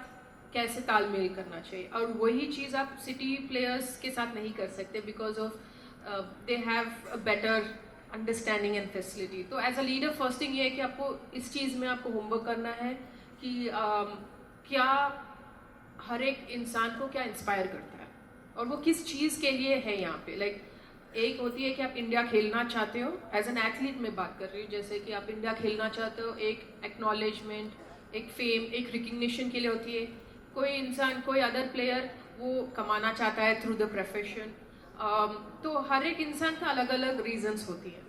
कैसे तालमेल करना चाहिए, और वही चीज़ आप सिटी प्लेयर्स के साथ नहीं कर सकते because of they have a better understanding and facility. तो as a leader first thing ये है कि आपको इस चीज़ में आपको होमवर्क करना है कि क्या हर एक इंसान को क्या इंस्पायर करता है और वो किस चीज़ के लिए है यहाँ पे। लाइक एक होती है कि आप इंडिया खेलना चाहते हो, एज एन एथलीट में बात कर रही हूँ, जैसे कि आप इंडिया खेलना चाहते हो, एक एक्नॉलेजमेंट, एक फेम, एक रिकग्निशन के लिए होती है। कोई इंसान, कोई अदर प्लेयर वो कमाना चाहता है थ्रू द प्रोफेशन। तो हर एक इंसान का अलग अलग रीजंस होती हैं,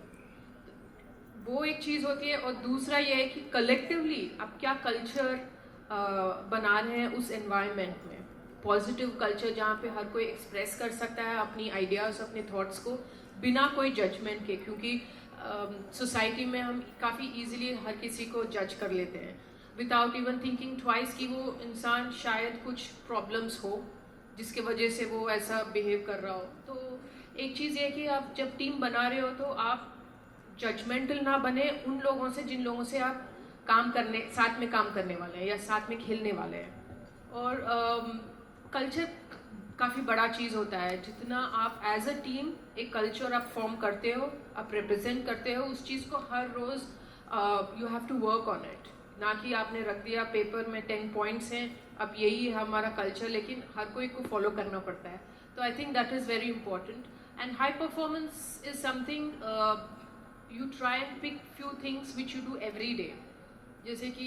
वो एक चीज़ होती है। और दूसरा ये है कि कलेक्टिवली आप क्या कल्चर बना रहे हैं उस एनवायरनमेंट में, पॉजिटिव कल्चर जहाँ पे हर कोई एक्सप्रेस कर सकता है अपनी आइडियाज़, अपने थॉट्स को बिना कोई जजमेंट के। क्योंकि सोसाइटी में हम काफ़ी इजीली हर किसी को जज कर लेते हैं विदाउट इवन थिंकिंग ट्वाइस कि वो इंसान शायद कुछ प्रॉब्लम्स हो जिसके वजह से वो ऐसा बिहेव कर रहा हो। तो एक चीज़ ये कि आप जब टीम बना रहे हो तो आप जजमेंटल ना बने उन लोगों से जिन लोगों से आप साथ में काम करने वाले हैं या साथ में खेलने वाले हैं। और कल्चर काफ़ी बड़ा चीज़ होता है। जितना आप एज अ टीम एक कल्चर आप फॉर्म करते हो, आप रिप्रेजेंट करते हो, उस चीज़ को हर रोज़ you have to work on it. ना कि आपने रख दिया पेपर में 10 पॉइंट्स हैं, अब यही है हमारा कल्चर, लेकिन हर कोई को फॉलो करना पड़ता है। तो I think that is very important. And high performance is something you try and pick few things which you do every day. जैसे कि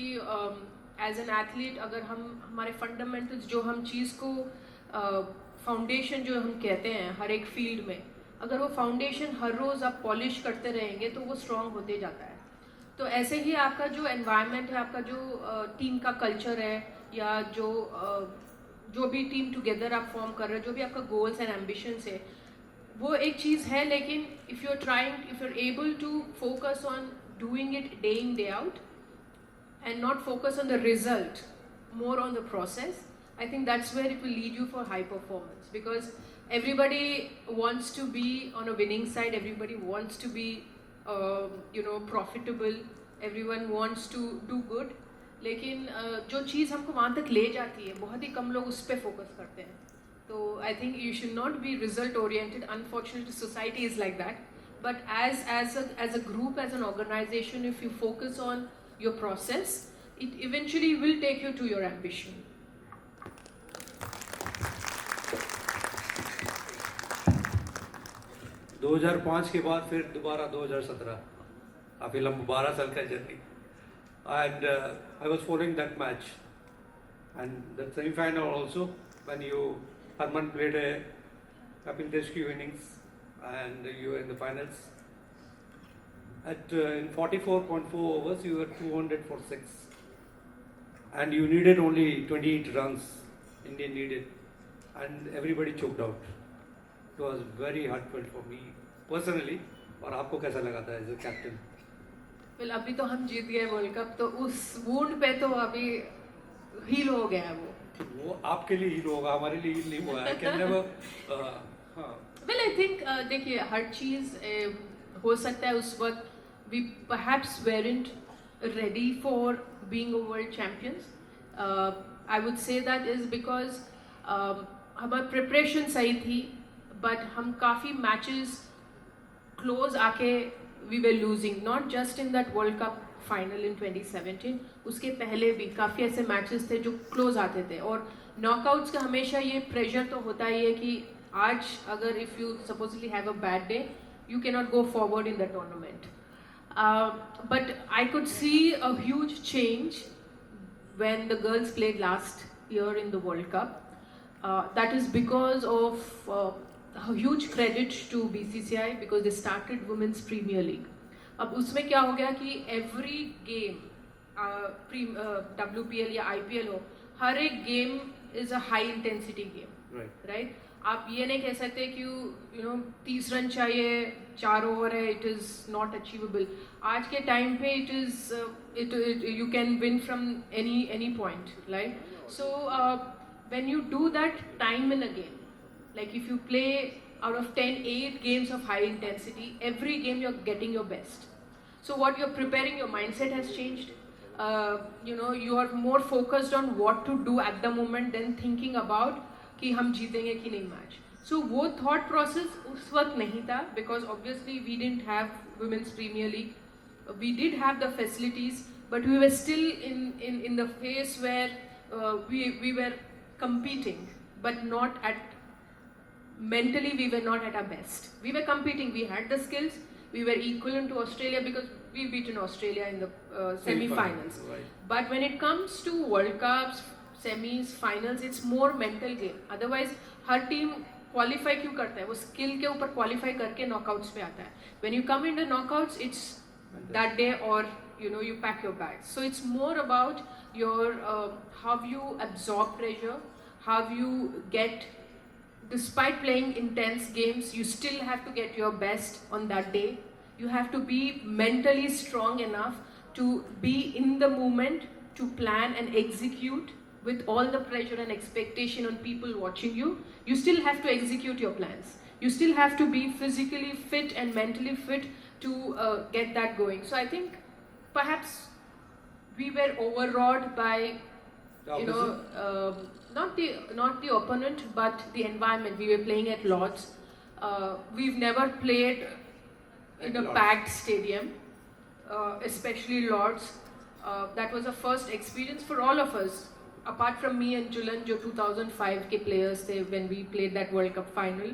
एज एन एथलीट अगर हम हमारे फंडामेंटल्स, जो हम चीज़ को फाउंडेशन जो हम कहते हैं हर एक फील्ड में, अगर वो फाउंडेशन हर रोज़ आप पॉलिश करते रहेंगे तो वो स्ट्रॉन्ग होते जाता है। तो ऐसे ही आपका जो एनवायरनमेंट है, आपका जो टीम का कल्चर है, या जो भी टीम टुगेदर आप फॉर्म कर रहे हो, जो भी आपका गोल्स एंड एम्बिशंस है, वो एक चीज़ है। लेकिन if you are able to focus on doing it day in day out and not focus on the result, more on the process, I think that's where it will lead you for high performance. Because everybody wants to be on a winning side, everybody wants to be profitable, everyone wants to do good, लेकिन जो चीज़ हमको वहाँ तक ले जाती है बहुत ही कम लोग उस पर फोकस करते हैं। तो I think you should not be result oriented. Unfortunately society is like that, but as a group, as an organization, if you focus on your process, it eventually will take you to your ambition. – 2005 के बाद फिर दोबारा 2017, काफ़ी लंबा 12 साल का journey. And I was following that match and the semi-final also, when Harman played a Kapil Deshki innings and you were in the finals. At in 44.4 overs, you were 200 for 6, and you needed only 28 runs. India needed, and everybody choked out. It was very heartfelt for me personally. और आपको कैसा लगा था as a captain? Well अभी तो हम जीत गए world cup, तो उस वुंड पे तो अभी हील हो गया है वो आपके लिए हील होगा, हमारे लिए हील नहीं हुआ है. Can never. हाँ. वेल आई थिंक देखिए हर चीज़ हो सकता है उस वक्त we perhaps weren't ready for being a world champions. I would say that is because हमारी प्रिपरेशन सही थी, बट हम काफ़ी मैचेस क्लोज आके we were losing, not just in that world cup final in 2017, उसके पहले भी काफ़ी ऐसे मैचेस थे जो क्लोज आते थे. और नॉकआउट्स का हमेशा ये प्रेशर तो होता ही है कि आज अगर if you supposedly have a bad day you can not go forward in the tournament. But I could see a huge change when the girls played last year in the World Cup. That is because of a huge credit to BCCI because they started Women's Premier League. अब उसमें क्या हो गया कि every game WPL या IPL हो, हर एक game is a high intensity game. Right? आप ये नहीं कह सकते कि you know 30 रन चाहिए, 4 ओवर है, it is not achievable. आज के टाइम पे it is you can win from any point, right? So when you do that time and again, like if you play out of 10, 8 games of high intensity, every game you're getting your best. So what you're preparing, your mindset has changed. You know, you are more focused on what to do at the moment than thinking about कि हम जीतेंगे कि नहीं match. So वो thought process उस वक्त नहीं था because obviously we didn't have Women's Premier League. We did have the facilities, but we were still in the phase where we were competing, but not at mentally we were not at our best. We were competing, we had the skills, we were equivalent to Australia because we beaten Australia in the semi-finals. Right. But when it comes to World Cups, semis, finals, it's more mental game. Otherwise, her team qualify क्यों करता है? वो skill के ऊपर qualify करके knockouts पे आता है. When you come into knockouts, it's that day or you know you pack your bags. So it's more about your how you absorb pressure, how you get. Despite playing intense games, you still have to get your best on that day. You have to be mentally strong enough to be in the moment, to plan and execute with all the pressure and expectation on people watching you. You still have to execute your plans. You still have to be physically fit and mentally fit to get that going. So I think perhaps we were overawed by you know not the opponent but the environment. We were playing at Lord's. We've never played in a packed stadium, especially Lord's. That was a first experience for all of us, apart from me and Julan जो 2005 के players थे when we played that World Cup final.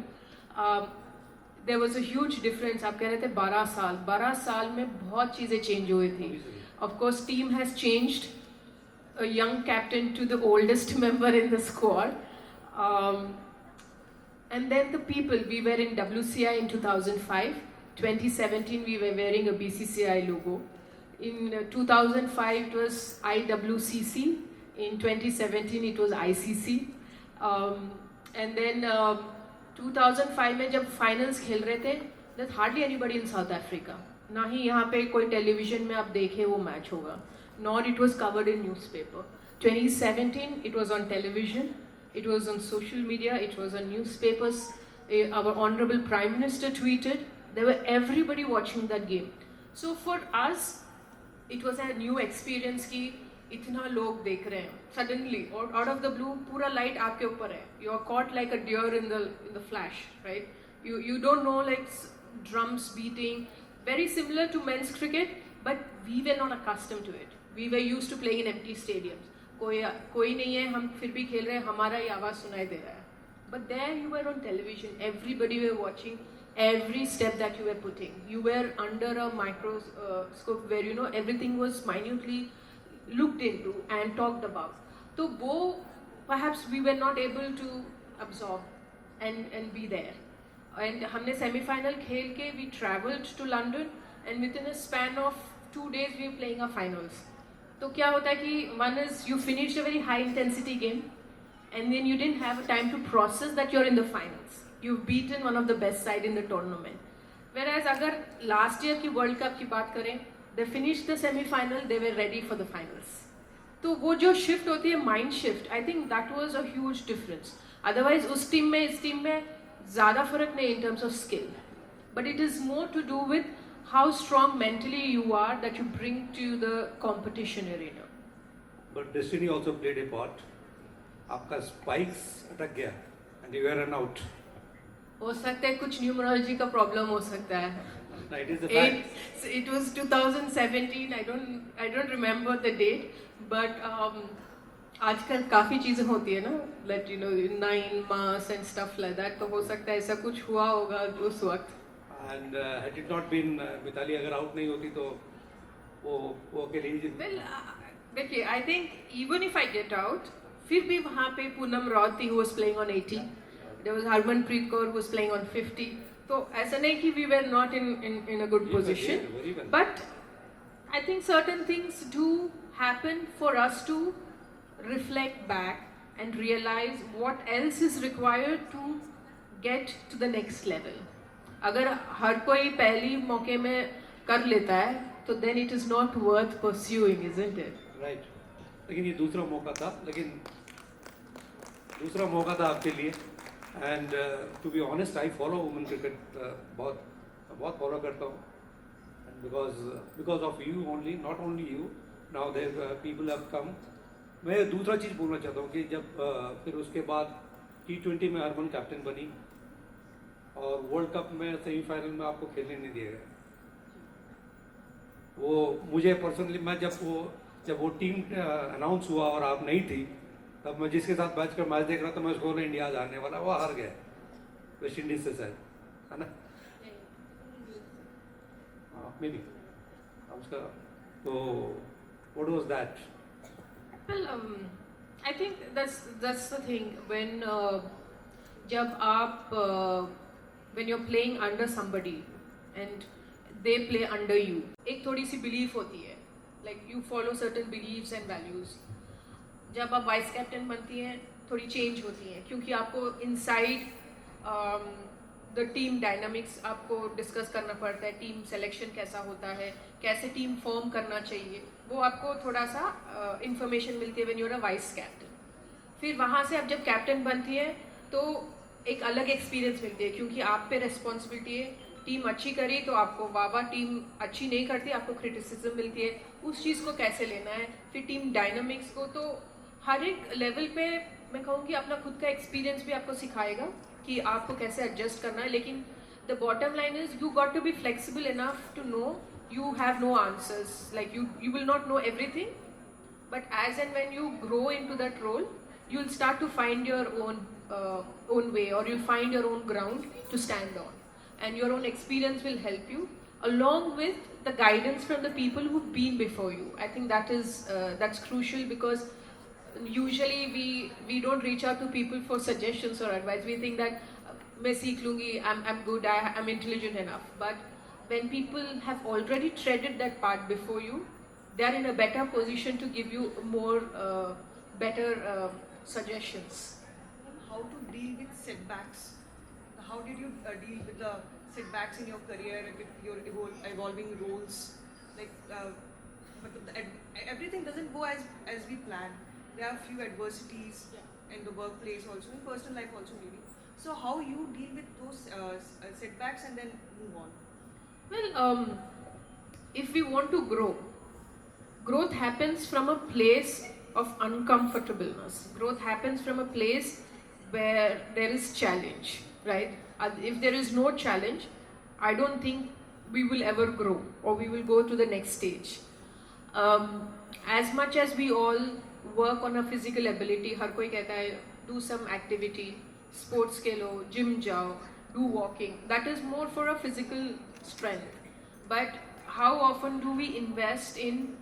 There was a huge difference. आप कह रहे थे 12 साल में बहुत चीज़ें change हुई थी. Of course team has changed, a young captain to the oldest member in the squad. And then the people, we were in WCI in 2005. 2017 we were wearing a BCCI logo. In 2005 it was IWCC. In 2017 it was ICC. And then 2005 में जब finals खेल रहे थे, there's hardly anybody in South Africa. ना ही यहाँ पे कोई television में आप देखे वो मैच होगा. Nor it was covered in newspaper. 2017 it was on television, it was on social media, it was on newspapers. Our honorable Prime Minister tweeted. There were everybody watching that game. So for us, it was a new experience कि इतना लोग देख रहे हैं. Suddenly, out of the blue, पूरा light आपके ऊपर है. You are caught like a deer in the flash, right? You don't know like drums beating. Very similar to men's cricket, but we were not accustomed to it. We were used to playing in empty stadiums. कोई नहीं है, हम फिर भी खेल रहे हैं, हमारा ही आवाज़ सुनाई दे रहा है. But there you were on television. Everybody were watching every step that you were putting. You were under a microscope where you know everything was minutely looked into and talked about. So वो perhaps we were not able to absorb and be there. And हमने semi-final खेल के we travelled to London and within a span of 2 days we were playing our finals. तो क्या होता है कि one is you finished a very high intensity game and then you didn't have time to process that you're in the finals. You've beaten one of the best side in the tournament. Whereas अगर last year की World Cup की बात करें, they finished the semi-final, they were ready for the finals. तो वो जो shift होती है mind shift, I think that was a huge difference. Otherwise उस टीम में इस टीम में ज़्यादा फर्क नहीं in terms of skill, but it is more to do with how strong mentally you are that you bring to the competition arena. But destiny also played a part. आपका spikes अटक गया and you were run out. हो सकता है कुछ numerology का problem हो सकता है. No, it is the fact. It was 2017. I don't remember the date, but आजकल काफ़ी चीज़ें होती है ना, that you know 9 months and stuff like that. तो हो सकता है ऐसा कुछ हुआ होगा उस वक्त. And had it not been Mitali अगर आउट नहीं होती तो वो अकेले ही Well, देखिए, I think even if I get out, फिर भी वहाँ पे पूनम राउत थी who was playing on 80. There was Harmanpreet Kaur who was playing on 50. तो ऐसा नहीं कि we were not in a good position. very well. But I think certain things do happen for us to reflect back and realize what else is required to get to the next level. अगर हर कोई पहली मौके में कर लेता है तो then it is not worth pursuing, isn't it? Right. लेकिन ये दूसरा मौका था, लेकिन दूसरा मौका था आपके लिए. And to be honest, I follow women cricket बहुत follow करता हूँ. And because of you only, not only you, now there people have come. मैं दूसरा चीज़ बोलना चाहता हूँ कि जब फिर उसके बाद T20 में हरमन कैप्टन बनी और वर्ल्ड कप में सेमीफाइनल में आपको खेलने नहीं दिया गया. वो मुझे पर्सनली, मैं जब वो टीम अनाउंस हुआ और आप नहीं थी, तब मैं जिसके साथ मैच देख रहा था, मैं उसको बोला इंडिया आज हारने वाला, वो हार गया वेस्ट इंडीज से शायद, है ना? मे बी उसका तो what was that? Well, I think that's the thing when जब आप when you're playing under somebody and they play under you, एक थोड़ी सी belief होती है, like you follow certain beliefs and values. जब आप वाइस कैप्टन बनती हैं थोड़ी चेंज होती हैं क्योंकि आपको इनसाइड द टीम डायनामिक्स आपको डिस्कस करना पड़ता है. टीम सिलेक्शन कैसा होता है, कैसे टीम फॉर्म करना चाहिए, वो आपको थोड़ा सा इंफॉर्मेशन मिलती है when you are a vice captain. फिर वहाँ से आप जब कैप्टन बनती है तो एक अलग एक्सपीरियंस मिलती है क्योंकि आप पे रिस्पॉन्सिबिलिटी है. टीम अच्छी करी तो आपको वाह, टीम अच्छी नहीं करती आपको क्रिटिसिज्म मिलती है, उस चीज़ को कैसे लेना है. फिर टीम डायनामिक्स को, तो हर एक लेवल पे मैं कहूँगी अपना खुद का एक्सपीरियंस भी आपको सिखाएगा कि आपको कैसे एडजस्ट करना है. लेकिन the bottom line is you got to be flexible enough to know you have no answers, like you will not know everything, but as and when you grow into that role you'll start to find your own way, or you'll find your own ground to stand on, and your own experience will help you along with the guidance from the people who've been before you. I think that's crucial because usually we don't reach out to people for suggestions or advice. We think that मैं सीख लूँगी, I'm good, I'm intelligent enough, but when people have already treaded that path before you, they are in a better position to give you more better suggestions. How to deal with setbacks? How did you deal with the setbacks in your career, with your evolving roles? Like, but everything doesn't go as we plan. There are few adversities in the workplace also, in personal life also maybe. So how you deal with those setbacks and then move on? Well, if we want to grow, growth happens from a place of uncomfortableness. Growth happens from a place where there is challenge, right? If there is no challenge, I don't think we will ever grow or we will go to the next stage. As much as we all work on a physical ability, हर कोई कहता है do some activity, sports Khelo, gym जाओ, do walking. That is more for a physical strength. But how often do we invest in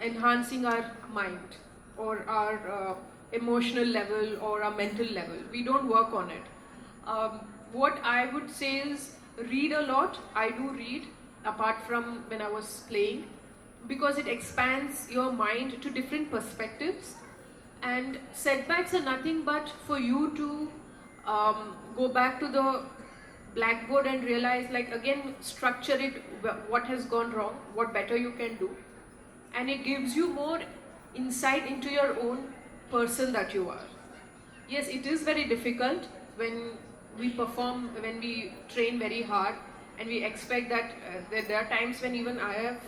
enhancing our mind or our emotional level or our mental level? We don't work on it. What I would say is read a lot. I do read. apart from when I was playing, because it expands your mind to different perspectives. And setbacks are nothing but for you to go back to the blackboard and realize, like, again, structure it, what has gone wrong, what better you can do. And it gives you more insight into your own person that you are. Yes, it is very difficult when we perform, when we train very hard, and we expect that there are times when even I have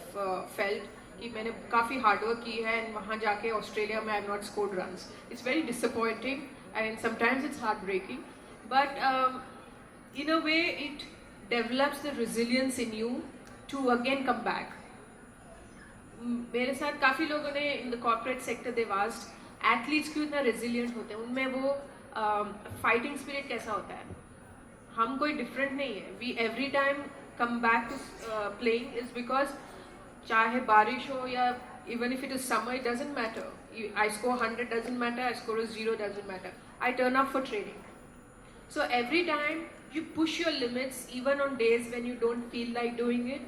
felt कि मैंने काफ़ी hard work की है and वहाँ जाके Australia में I have not scored runs. It's very disappointing and sometimes it's heart breaking, but in a way it develops the resilience in you to again come back. मेरे साथ काफ़ी लोगों ने in the corporate sector they've asked athletes क्यों इतना resilient होते हैं, उनमें वो fighting spirit कैसा होता है. हम कोई different नहीं है. We every time come back to playing is because चाहे बारिश हो या even if it is summer, it doesn't matter. I score 100 doesn't matter, I score a 0 doesn't matter. I turn up for training. So every time you push your limits, even on days when you don't feel like doing it,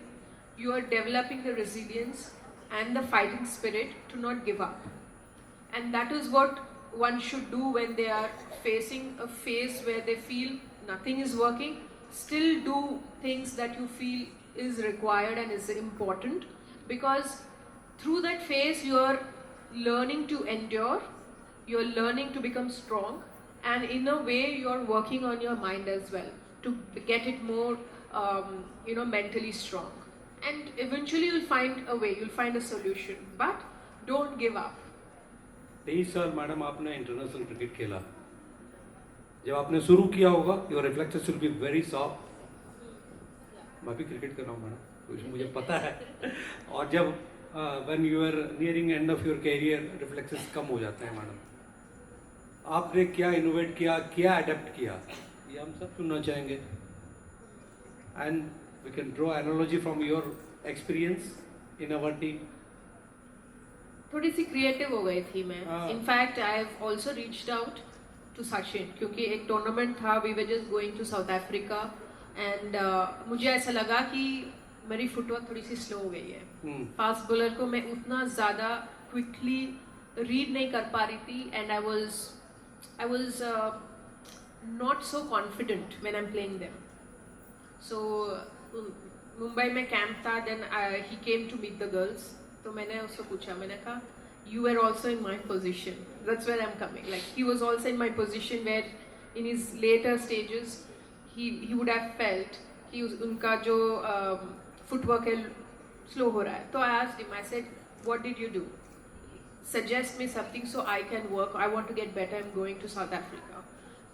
you are developing the resilience and the fighting spirit to not give up. And that is what one should do when they are facing a phase where they feel nothing is working. Still do things that you feel is required and is important, because through that phase you are learning to endure, you are learning to become strong, and in a way you are working on your mind as well to get it more mentally strong, and eventually you'll find a way, you'll find a solution, but don't give up. 23 साल madam आपने international cricket खेला. जब आपने शुरू किया होगा your reflexes will be very soft. मैं भी क्रिकेट कर रहा हूँ मैडम, तो मुझे पता है. और जब when you are nearing end of your career reflexes कम हो जाते हैं मैडम. आपने क्या इनोवेट किया, क्या अडेप्ट किया, ये हम सब सुनना चाहेंगे. And we can draw analogy from your experience in our team. थोड़ी सी क्रिएटिव हो गई थी मैं. In fact I have also reached out to Sachin, क्योंकि एक टूर्नामेंट था, we were just going to South Africa, and मुझे ऐसा लगा कि मेरी फुटवर्क थोड़ी सी स्लो हो गई है. फास्ट बॉलर को मैं उतना ज़्यादा क्विकली रीड नहीं कर पा रही थी, and I was not so confident when I'm playing them. So Mumbai में कैंप था, then he came to meet the girls. तो मैंने उसको पूछा, मैंने कहा you were also in my position. That's where I'm coming. Like he was also in my position where in his later stages he would have felt कि उनका जो footwork है slow हो रहा है. तो I asked him, I said, what did you do? Suggest me something so I can work. I want to get better. I'm going to South Africa.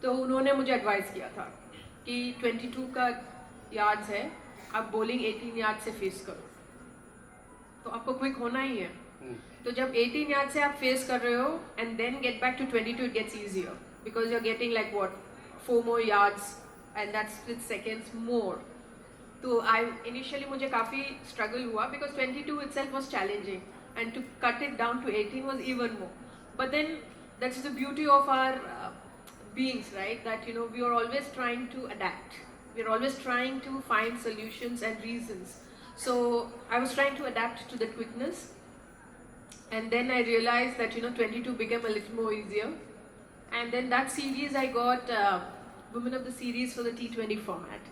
तो उन्होंने मुझे एडवाइस किया था कि 22 का यार्ड्स है, आप बॉलिंग 18 यार्ड से फेस करो, तो आपको क्विक होना ही है. तो जब 18 यार्ड से आप फेस कर रहे हो and then get back to 22, it gets easier because you are getting like what 4 more yards and that's split seconds more. तो आई इनिशियली मुझे काफ़ी स्ट्रगल हुआ because 22 itself was challenging. And to cut it down to 18 was even more. But then that's the beauty of our beings, right? That we are always trying to adapt. We are always trying to find solutions and reasons. So I was trying to adapt to the quickness, and then I realized that 22 became a little more easier. And then that series I got Women of the Series for the T20 format.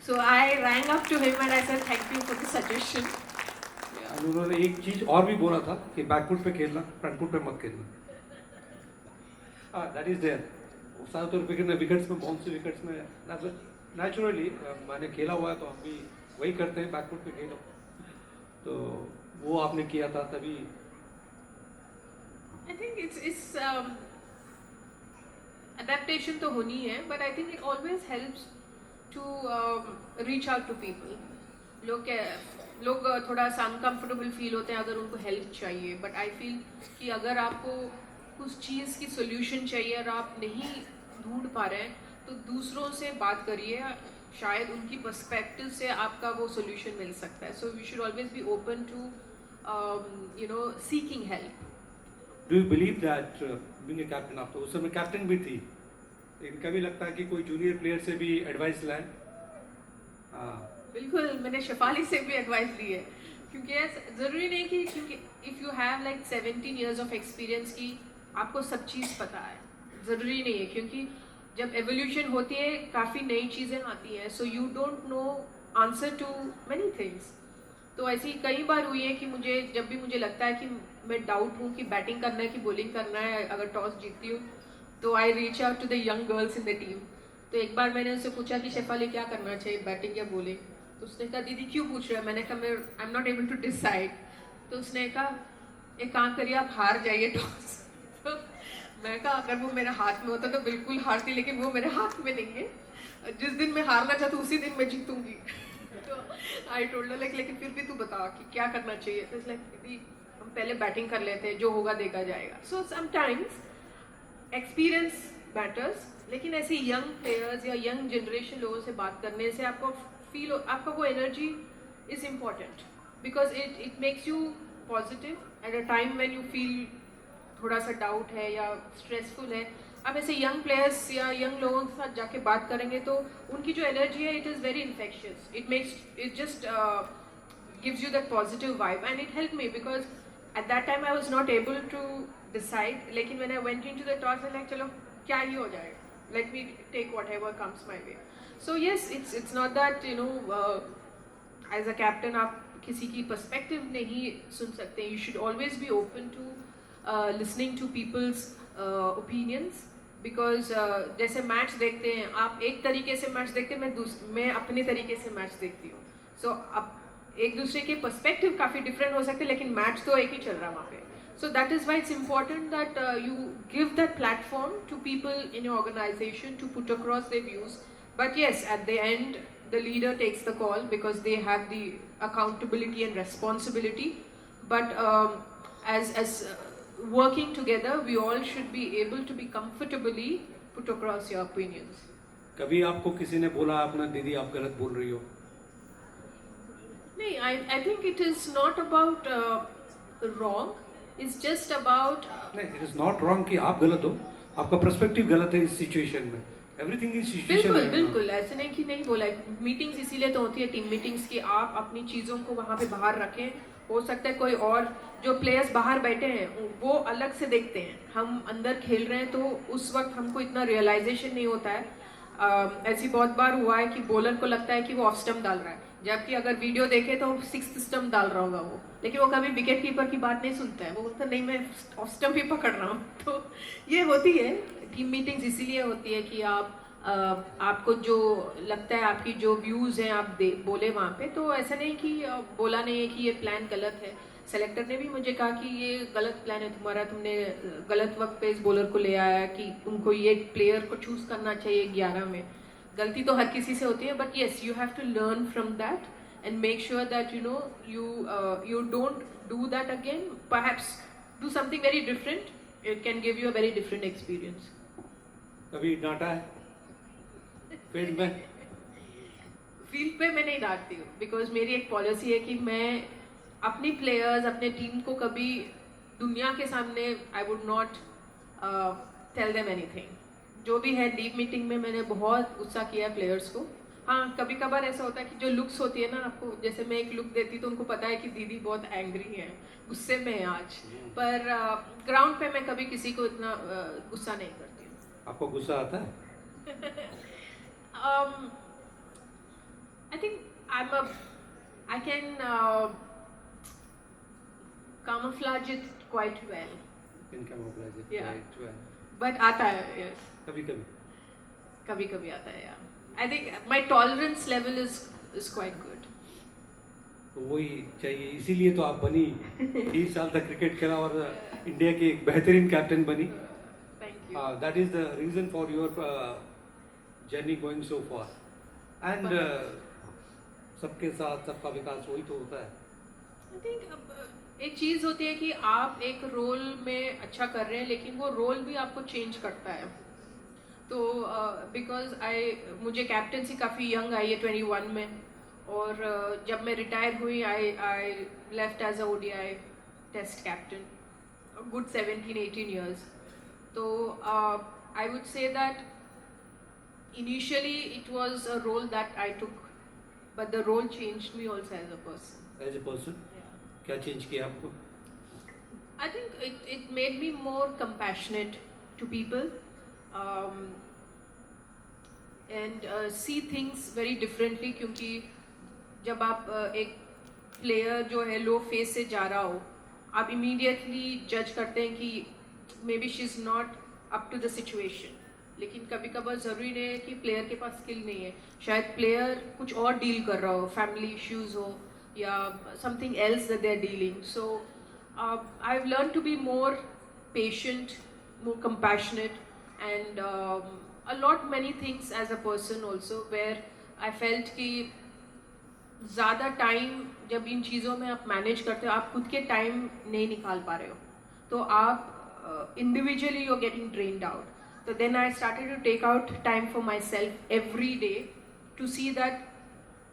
So I rang up to him and I said thank you for the suggestion. उन्होंने एक चीज और भी बोला था कि back foot पे खेलना, फ्रंटफुट पे मत खेलना. That is there. ज़्यादातर विकेट्स में, बाउंसी विकेट्स में नेचुरली मैंने खेला हुआ है, तो हम भी वही करते हैं, बैकफुट पे खेलो. तो वो आपने किया था तभी. आई थिंक इट्स adaptation तो होनी है, but I think it always helps to reach out to people. लोग थोड़ा सा अनकम्फर्टेबल फील होते हैं अगर उनको हेल्प चाहिए, बट आई फील कि अगर आपको कुछ चीज़ की सोल्यूशन चाहिए और आप नहीं ढूंढ पा रहे हैं, तो दूसरों से बात करिए, शायद उनकी पर्सपेक्टिव से आपका वो सोल्यूशन मिल सकता है. So we should always be open to seeking help. Do you believe that being a captain, आप तो उस समय कैप्टन भी थी, लेकिन कभी लगता है कि कोई जूनियर प्लेयर से भी एडवाइस लाएं? बिल्कुल, मैंने शेफाली से भी एडवाइस ली है, क्योंकि ज़रूरी नहीं कि क्योंकि if you have like 17 years of experience की आपको सब चीज़ पता है, ज़रूरी नहीं है, क्योंकि जब एवोल्यूशन होती है काफ़ी नई चीज़ें आती हैं, so you don't know answer to many things. तो ऐसी कई बार हुई है कि मुझे जब भी मुझे लगता है कि मैं डाउट हूँ कि बैटिंग करना है कि बॉलिंग करना है, अगर टॉस जीतती हूँ तो I reach out to the young girls in the team. तो एक बार मैंने उससे पूछा कि शेफाली क्या करना चाहिए, बैटिंग या बॉलिंग? तो उसने कहा दीदी क्यों पूछ रहे हो? मैंने कहा मैं I am not able to decide. तो उसने कहा एक काम करिए आप हार जाइए टॉस। तो मैं कहा अगर वो मेरे हाथ में होता तो बिल्कुल हारती, लेकिन वो मेरे हाथ में नहीं है। जिस दिन मैं हारना चाहती हूँ उसी दिन मैं जीतूंगी। तो आई टोल्ड हर लाइक लेकिन फिर भी तू बता कि क्या करना चाहिए। तो लाइक दीदी हम पहले बैटिंग कर लेते हैं, जो होगा देखा जाएगा। सो समटाइम्स एक्सपीरियंस मैटर्स, लेकिन ऐसे यंग प्लेयर्स या यंग जनरेशन लोगों से बात करने से आपको फील आपका वो energy is important, because it makes you positive at a time when you feel थोड़ा सा डाउट है या स्ट्रेसफुल है। आप ऐसे यंग प्लेयर्स या यंग लोगों के साथ जाके बात करेंगे तो उनकी जो एनर्जी है it is very infectious, it just gives you that positive vibe, and it helped me because at that time I was not able to decide, लेकिन when I went into the toss I like चलो क्या ही हो जाएगा, let me take whatever comes my way. So yes, it's not that you know as a captain आप किसी की perspective नहीं सुन सकते. You should always be open to listening to people's opinions, because जैसे मैच देखते हैं आप एक तरीके से मैच देखते हैं, मैं अपने तरीके से मैच देखती हूँ. So अब एक दूसरे के पर्सपेक्टिव काफ़ी डिफरेंट हो सकते हैं, लेकिन मैच तो एक ही चल रहा है वहाँ पे. So that is why it's important that you give that platform to people in your organisation to put across their views. But yes, at the end the leader takes the call because they have the accountability and responsibility. But as working together, we all should be able to be comfortably put across your opinions. कभी आपको किसी ने बोला आपने दीदी आप गलत बोल रही हो? नहीं, I think it is not about wrong. It's just about नहीं, इट इज नॉट रॉन्ग कि आप गलत हो, आपका पर्सपेक्टिव गलत है इस सिचुएशन में. Everything is situation. बिल्कुल बिल्कुल ऐसे नहीं कि नहीं बोला. मीटिंग्स इसीलिए तो होती है, टीम मीटिंग्स, की आप अपनी चीज़ों को वहाँ पे बाहर रखें. हो सकता है कोई और जो प्लेयर्स बाहर बैठे हैं वो अलग से देखते हैं, हम अंदर खेल रहे हैं तो उस वक्त हमको इतना रियलाइजेशन नहीं होता है. ऐसी बहुत बार हुआ है कि बॉलर को लगता है कि वो ऑफ स्टंप डाल रहा है, जबकि अगर वीडियो देखे तो 6th स्टंप डाल रहा होगा वो, लेकिन वो कभी विकेट कीपर की बात नहीं सुनता है. वो बोलता नहीं मैं ऑफ स्टंप ही पकड़ रहा हूँ. तो ये होती है टीम मीटिंग्स, इसीलिए होती है कि आपको जो लगता है, आपकी जो व्यूज़ हैं आप बोले वहाँ पे. तो ऐसा नहीं कि बोला नहीं है कि ये प्लान गलत है. सेलेक्टर ने भी मुझे कहा कि ये गलत प्लान है तुम्हारा, तुमने गलत वक्त पे इस बॉलर को ले आया कि उनको ये प्लेयर को चूज़ करना चाहिए 11 में. गलती तो हर किसी से होती है, but yes you have to learn from that and make sure that you know you don't do that again. Perhaps do something very different. It can give you a very different experience. कभी डांटा है field में? Field पे मैं नहीं डांटती हूँ, because मेरी एक पॉलिसी है कि मैं अपनी प्लेयर्स, अपने टीम को कभी दुनिया के सामने I would not tell them anything. जो भी है लीव मीटिंग में मैंने बहुत गुस्सा किया है प्लेयर्स को. हाँ, कभी कभार ऐसा होता है कि जो लुक्स होती है ना आपको, जैसे मैं एक लुक देती तो उनको पता है कि दीदी बहुत एंग्री है, गुस्से में है आज. पर ग्राउंड पे मैं कभी किसी को इतना गुस्सा नहीं करती हूँ. आपको गुस्सा आता है? I think I can camouflage it quite well. Can camouflage it Yeah. quite well. But आता है, yes. कभी कभी आता है, yeah. I think my tolerance level is quite good. तो वही चाहिए, इसीलिए तो आप बनी. 30 साल तक क्रिकेट खेला और इंडिया की एक बेहतरीन कैप्टन बनी. Thank you. That is the reason for your journey going so far. And सबके साथ सबका विकास वही तो होता है. I think एक चीज़ होती है कि आप एक रोल में अच्छा कर रहे हैं, लेकिन वो रोल भी आपको चेंज करता है. तो बिकॉज मुझे कैप्टनसी काफ़ी यंग आई है 21 में, और जब मैं रिटायर हुई I left as a ODI test captain, good 17-18 years. तो I would say that initially it was a role that I took but the role changed me also as a person. As a person Yeah. क्या change किया आपको? I think it made me more compassionate to people, um, and see things very differently. क्योंकि जब आप एक player जो है लो face से जा रहा हो, आप इमीडिएटली जज करते हैं कि maybe she is not up to the situation. लेकिन कभी कभार ज़रूरी नहीं है कि प्लेयर के पास स्किल नहीं है. शायद प्लेयर कुछ और डील कर रहा हो, फैमिली इश्यूज हो या something else that they are dealing. So I have learn to be more patient, more compassionate, and a lot many things as a person also, where I felt कि ज़्यादा time जब इन चीज़ों में आप manage करते हो, आप खुद के टाइम नहीं निकाल पा रहे हो, तो आप individually you are getting drained out. तो then I started to take out time for myself every day to see that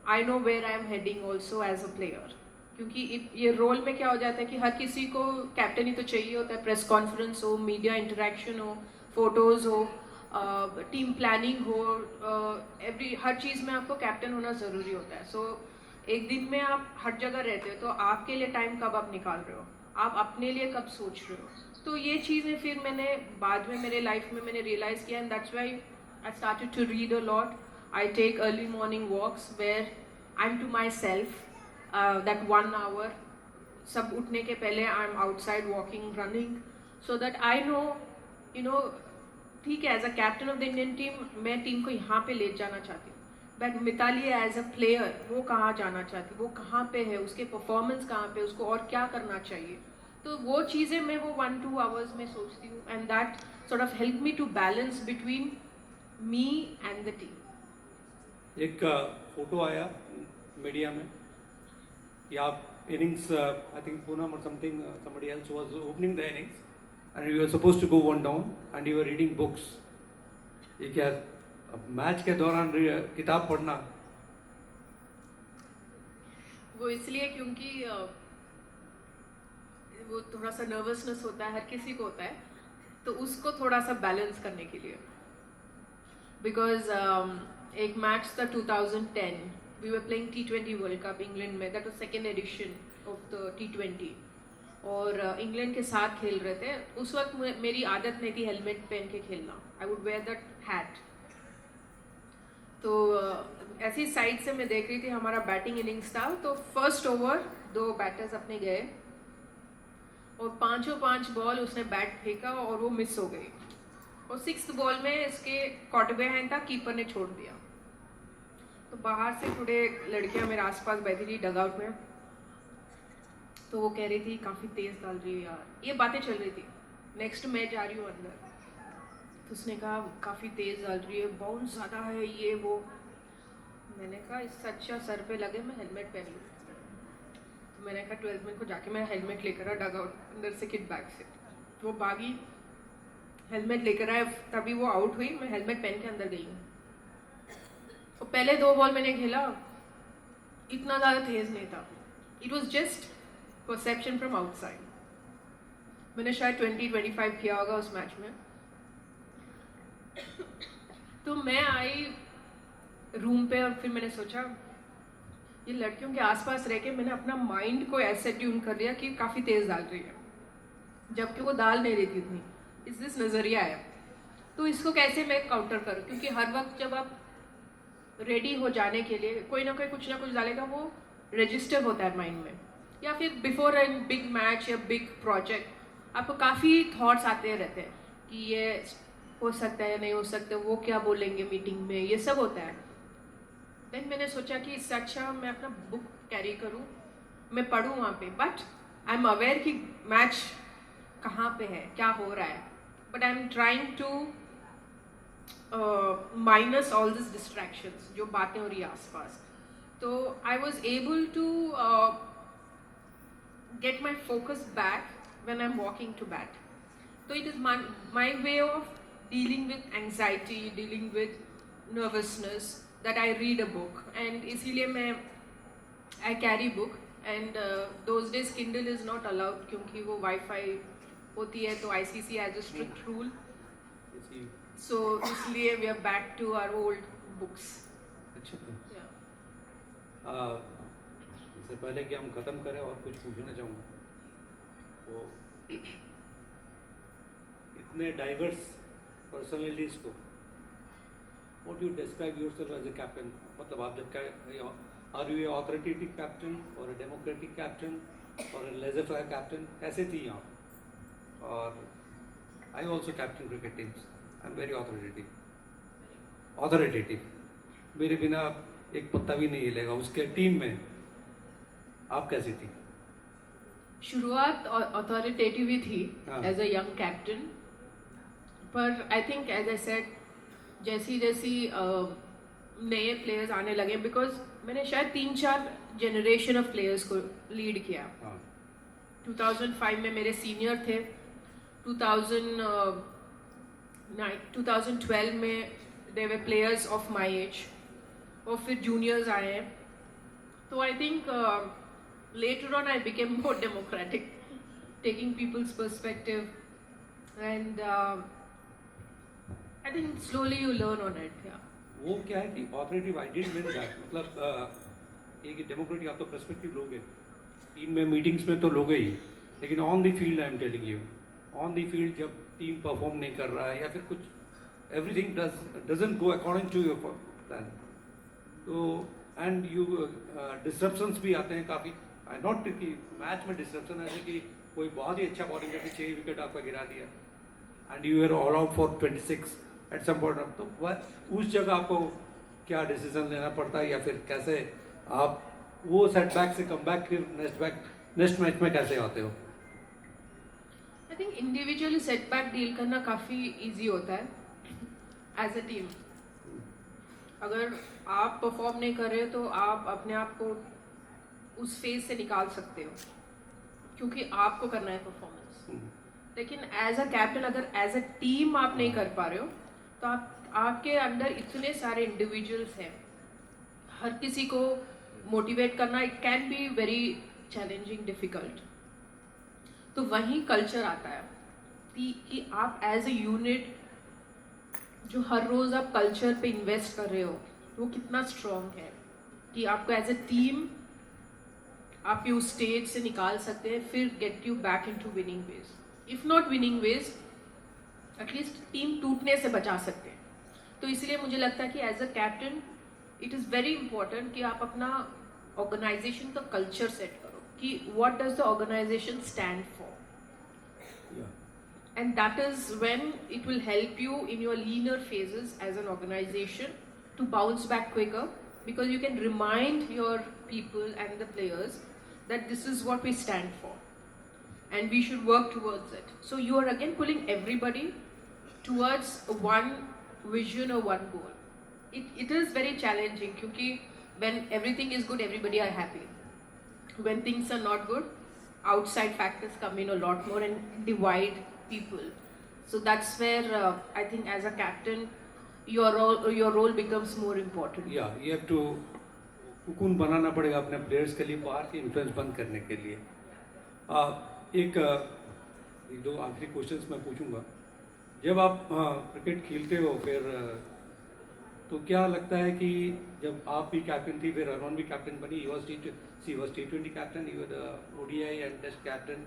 I know where I am heading also as a player. क्योंकि ये role में क्या हो जाता है कि हर किसी को कैप्टन ही तो चाहिए होता है. प्रेस कॉन्फ्रेंस हो, मीडिया इंटरेक्शन हो, फोटोज़ हो, टीम प्लानिंग हो, हर चीज़ में आपको कैप्टन होना ज़रूरी होता है. सो एक दिन में आप हर जगह रहते हो, तो आपके लिए टाइम कब आप निकाल रहे हो, आप अपने लिए कब सोच रहे हो. तो ये चीज़ें फिर मैंने बाद में मेरे लाइफ में मैंने रियलाइज़ किया, and that's why I started to read a lot. I take early morning walks where I am to myself. That 1 hour, सब उठने के पहले I am outside walking, running, so that I know, you know, ठीक है, as a captain of the Indian team मैं team को यहाँ पे ले जाना चाहती हूँ, बट मिताली एज अ प्लेयर वो कहाँ जाना चाहती, वो कहाँ पे है, उसके परफॉर्मेंस कहाँ पे, उसको और क्या करना चाहिए. तो वो चीज़ें मैं वो 1-2 आवर्स में सोचती हूँ, and that sort of help me to balance between me and the team. एक फोटो आया मीडिया में कि आप इनिंग्स, आई थिंक पूनम और something somebody else was opening the innings and you were supposed to go 1 down and you were reading books. ये क्या match के दौरान किताब पढ़ना? वो इसलिए क्योंकि वो थोड़ा सा नर्वसनेस होता है, हर किसी को होता है, तो उसको थोड़ा सा बैलेंस करने के लिए. बिकॉज एक मैच था 2010, we were playing T20 world cup England में. That was second edition of the T20, और इंग्लैंड के साथ खेल रहे थे. उस वक्त मेरी आदत नहीं थी हेलमेट पहन के खेलना. I would wear that hat. तो ऐसी साइड से मैं देख रही थी, हमारा बैटिंग इनिंग्स था. तो फर्स्ट ओवर 2 बैटर्स अपने गए और 5 बॉल उसने बैट फेंका और वो मिस हो गई. और 6th बॉल में इसके कॉट हैंड था, कीपर ने छोड़ दिया. तो बाहर से थोड़े लड़कियां मेरे आसपास बैठी थी डगआउट में, तो वो कह रही थी काफ़ी तेज़ डाल रही है यार, ये बातें चल रही थी. नेक्स्ट मैं जा रही हूँ अंदर, तो उसने कहा काफ़ी तेज़ डाल रही है, बाउंस ज़्यादा है, ये वो. मैंने कहा इससे अच्छा सर पे लगे मैं हेलमेट पहन लूँ. तो मैंने कहा 12 मिनट को जाके मैं हेलमेट लेकर आ डगआउट अंदर से, किट बैग से. वो भागी, हेलमेट लेकर आए, तभी वो आउट हुई. मैं हेलमेट पहन के अंदर गई हूँ. तो पहले 2 बॉल मैंने खेला, इतना ज़्यादा तेज नहीं था. It was just perception from outside. मैंने शायद 20-25 किया होगा उस मैच में. तो मैं आई रूम पे और फिर मैंने सोचा ये लड़कियों के आसपास रह के मैंने अपना माइंड को ऐसे ट्यून कर लिया कि काफ़ी तेज़ डाल रही है, जबकि वो डाल नहीं रही थी उतनी. इस दिस नज़रिया आया. तो इसको कैसे मैं काउंटर करूँ, क्योंकि हर वक्त जब आप रेडी हो जाने के लिए कोई ना कोई कुछ ना कुछ डालेगा, वो रजिस्टर होता है माइंड में. या फिर बिफोर एन बिग मैच या बिग प्रोजेक्ट आपको काफ़ी थॉट्स आते रहते हैं कि ये हो सकता है, नहीं हो सकता, वो क्या बोलेंगे मीटिंग में, ये सब होता है. देन मैंने सोचा कि इससे अच्छा मैं अपना बुक कैरी करूँ, मैं पढ़ूँ वहाँ पे, बट आई एम अवेयर कि मैच कहाँ पे है, क्या हो रहा है, but I am trying to minus all this distractions जो बातें हो रही है आसपास. तो I was able to get my focus back when I'm walking to bat. So it is my way of dealing with anxiety, dealing with nervousness, that I read a book. And इसीलिए I carry book, and those days Kindle is not allowed क्योंकि वो Wi-Fi होती है, तो ICC has a strict rule. So इसलिए we are back to our old books. अच्छा. Yeah. इससे पहले कि हम ख़त्म करें और कुछ पूछना चाहूँगा, तो इतने डाइवर्स पर्सनैलिटीज़ को what you describe yourself as a captain, मतलब आप जब are you a authoritative captain और ए डेमोक्रेटिक कैप्टन और ए लेजर फेयर कैप्टन, कैसे थी आप? और I also captain cricket teams, I am very authoritative, मेरे बिना एक पत्ता भी नहीं हिलेगा उसके टीम में। आप कैसी थी? शुरुआत अथॉरिटेटिव ही थी हाँ। एज अ यंग कैप्टन, पर I think as I said जैसी जैसी नए प्लेयर्स आने लगे, बिकॉज मैंने शायद 3-4 जनरेशन ऑफ प्लेयर्स को लीड किया। हाँ 2005 में मेरे सीनियर थे, 2012 में दे वे प्लेयर्स ऑफ माई एज, और फिर जूनियर्स आए हैं। तो I think later on I became more democratic, taking people's perspective, and I think slowly you learn on it. Yeah. वो क्या है कि operative I didn't mean that, मतलब एक डेमोक्रेटिक आप तो पर्सपेक्टिव लोगे, टीम में मीटिंग्स में तो लोगे ही, लेकिन on the field I am telling you, on the field जब टीम परफॉर्म नहीं कर रहा है या फिर कुछ everything doesn't go according to your plan, तो एंड यू डिस्ट्रप्शंस भी आते हैं काफ़ी, नॉट कि मैच में डिस्ट्रप्शन ऐसे कि कोई बहुत ही अच्छा बॉलिंग करके 6 विकेट आपका गिरा दिया and you are all out for 26 at some point, तो उस जगह आपको क्या डिसीजन लेना पड़ता है या फिर कैसे आप वो सेटबैक से कम बैक फिर नेक्स्ट मैच में कैसे आते हो? I think individually setback deal करना काफ़ी इजी होता है एज अ टीम। अगर आप परफॉर्म नहीं कर रहे हो तो आप अपने आप को उस फेज से निकाल सकते हो, क्योंकि आपको करना है परफॉर्मेंस। लेकिन एज अ कैप्टन अगर एज अ टीम आप नहीं कर पा रहे हो तो आपके अंदर इतने सारे इंडिविजुअल्स हैं, हर किसी को मोटिवेट करना it can be very challenging, difficult. तो वहीं कल्चर आता है कि आप एज ए यूनिट जो हर रोज आप कल्चर पे इन्वेस्ट कर रहे हो वो कितना स्ट्रॉन्ग है कि आपको एज ए टीम आपके उस स्टेज से निकाल सकते हैं, फिर get you back into winning ways. If not winning ways at least team टूटने से बचा सकते हैं। तो इसलिए मुझे लगता है कि as a captain it is very important कि आप अपना ऑर्गेनाइजेशन का कल्चर सेट करो कि what does the organisation stand for, and that is when it will help you in your leaner phases as an organization to bounce back quicker, because you can remind your people and the players that this is what we stand for and we should work towards it. So you are again pulling everybody towards one vision or one goal. It is very challenging because when everything is good everybody are happy. When things are not good, outside factors come in a lot more and divide people. So that's where I think as a captain your role becomes more important. Yeah, you have to cocoon बनाना पड़ेगा अपने players के लिए, बाहर की influence बंद करने के लिए। एक दो आखिरी क्वेश्चंस मैं पूछूंगा। जब आप क्रिकेट खेलते हो फिर तो क्या लगता है कि जब आप भी कैप्टन थी, फिर अरुण भी कैप्टन बनी, she was T20 captain, you were the ODI and test captain,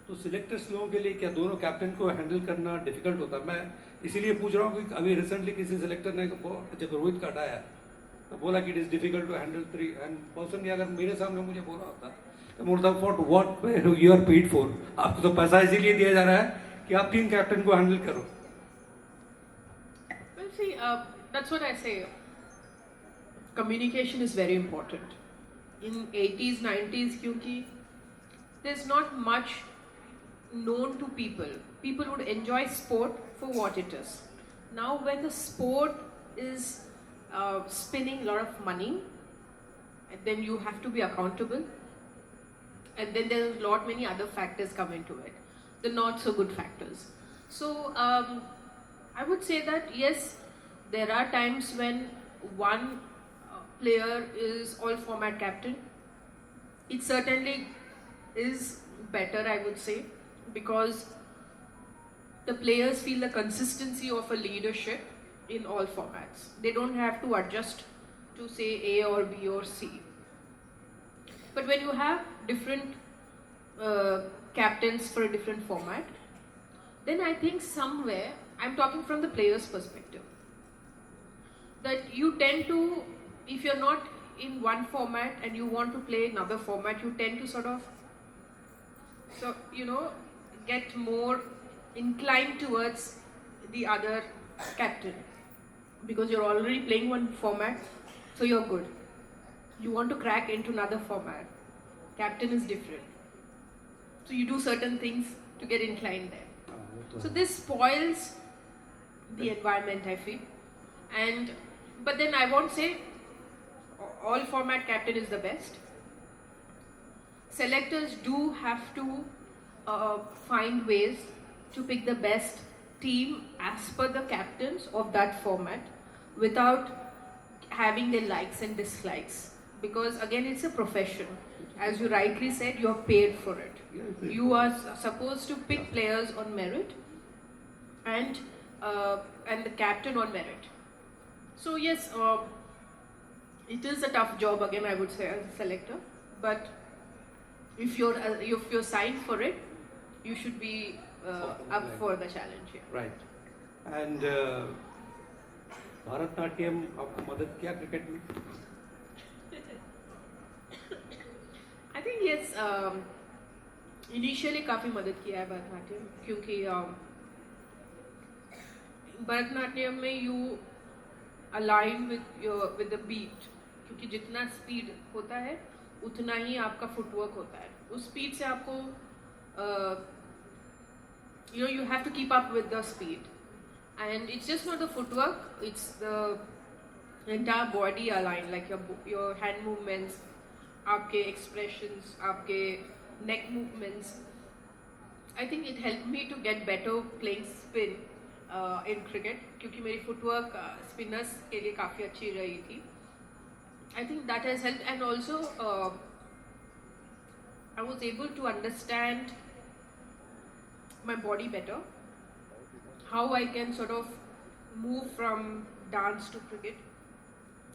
तो सिलेक्टर्स लोगों के लिए क्या दोनों कैप्टन को हैंडल करना डिफिकल्ट होता है? मैं इसीलिए पूछ रहा हूँ कि अभी रिसेंटली किसी सिलेक्टर ने जब रोहित का हटाया तो बोला कि it is difficult to handle 3, and personally अगर मेरे सामने मुझे बोला होता तो बोलता what you are paid for, आपको तो पैसा इसीलिए दिया जा रहा है कि आप टीम कैप्टन को हैंडल करो। Well, see, that's what I say. Communication is very important. In 80s, 90s, क्योंकि there's not much known to people. People would enjoy sport for what it is. Now, when the sport is spinning a lot of money, and then you have to be accountable, and then there's a lot many other factors come into it, the not so good factors. So I would say that yes, there are times when one player is all format captain. It certainly is better, I would say, because the players feel the consistency of a leadership in all formats. They don't have to adjust to say A or B or C. But when you have different captains for a different format, then I think somewhere, I'm talking from the player's perspective, that you tend to, if you're not in one format and you want to play another format, you tend to sort of, get more inclined towards the other captain, because you're already playing one format, so you're good. You want to crack into another format, captain is different, so you do certain things to get inclined there. So this spoils the environment, I feel. But then I won't say all format captain is the best. Selectors do have to find ways to pick the best team as per the captains of that format without having their likes and dislikes, because again, it's a profession. As you rightly said, you're paid for it. You are supposed to pick players on merit and the captain on merit. So yes, it is a tough job, again, I would say, as a selector, but if you're signed for it, you should be up for the challenge. Yeah. Right. And Bharatnatyam आपको मदद किया cricket में? I think yes, initially काफ़ी मदद किया है भरतनाट्यम, क्योंकि भरतनाट्यम में you align with the beat, क्योंकि जितना स्पीड होता है उतना ही आपका फुटवर्क होता है. उस स्पीड से आपको you have to keep up with the speed, and it's just not the footwork, it's the entire body aligned, like your hand movements, आपके expressions, आपके neck movements. I think it helped me to get better playing spin in cricket, क्योंकि मेरी footwork spinners के लिए काफ़ी अच्छी रही थी. I think that has helped, and also I was able to understand my body better, how I can sort of move from dance to cricket,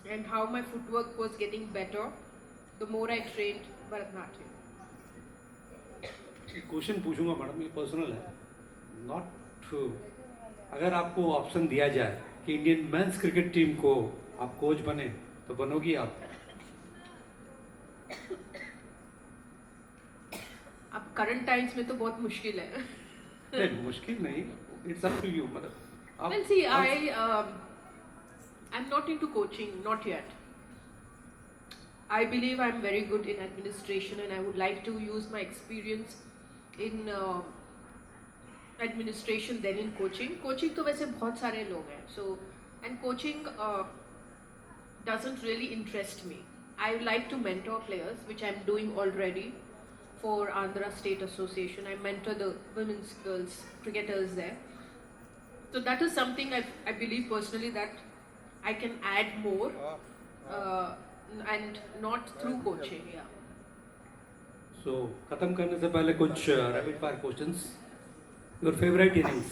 and how my footwork was getting better the more I trained Bharatnatyam. एक question पूछूंगा madam, ये personal है, not, अगर आपको option दिया जाए कि Indian men's cricket team को आप कोच बने, तो बनोगी आप? अब करंट टाइम्स में तो बहुत मुश्किल है. नहीं, मुश्किल नहीं, इट्स अप टू यू. मतलब Well, see, I'm not into coaching, not yet. I believe I'm very good in administration, and I would like to use my experience in administration than in coaching. Coaching तो वैसे बहुत सारे लोग हैं, so, and coaching doesn't really interest me. I like to mentor players, which I'm doing already for Andhra State Association. I mentor the women's girls cricketers there. So that is something I believe personally that I can add more and not through coaching. Yeah. So खत्म करने से पहले कुछ rapid fire questions. Your favourite innings?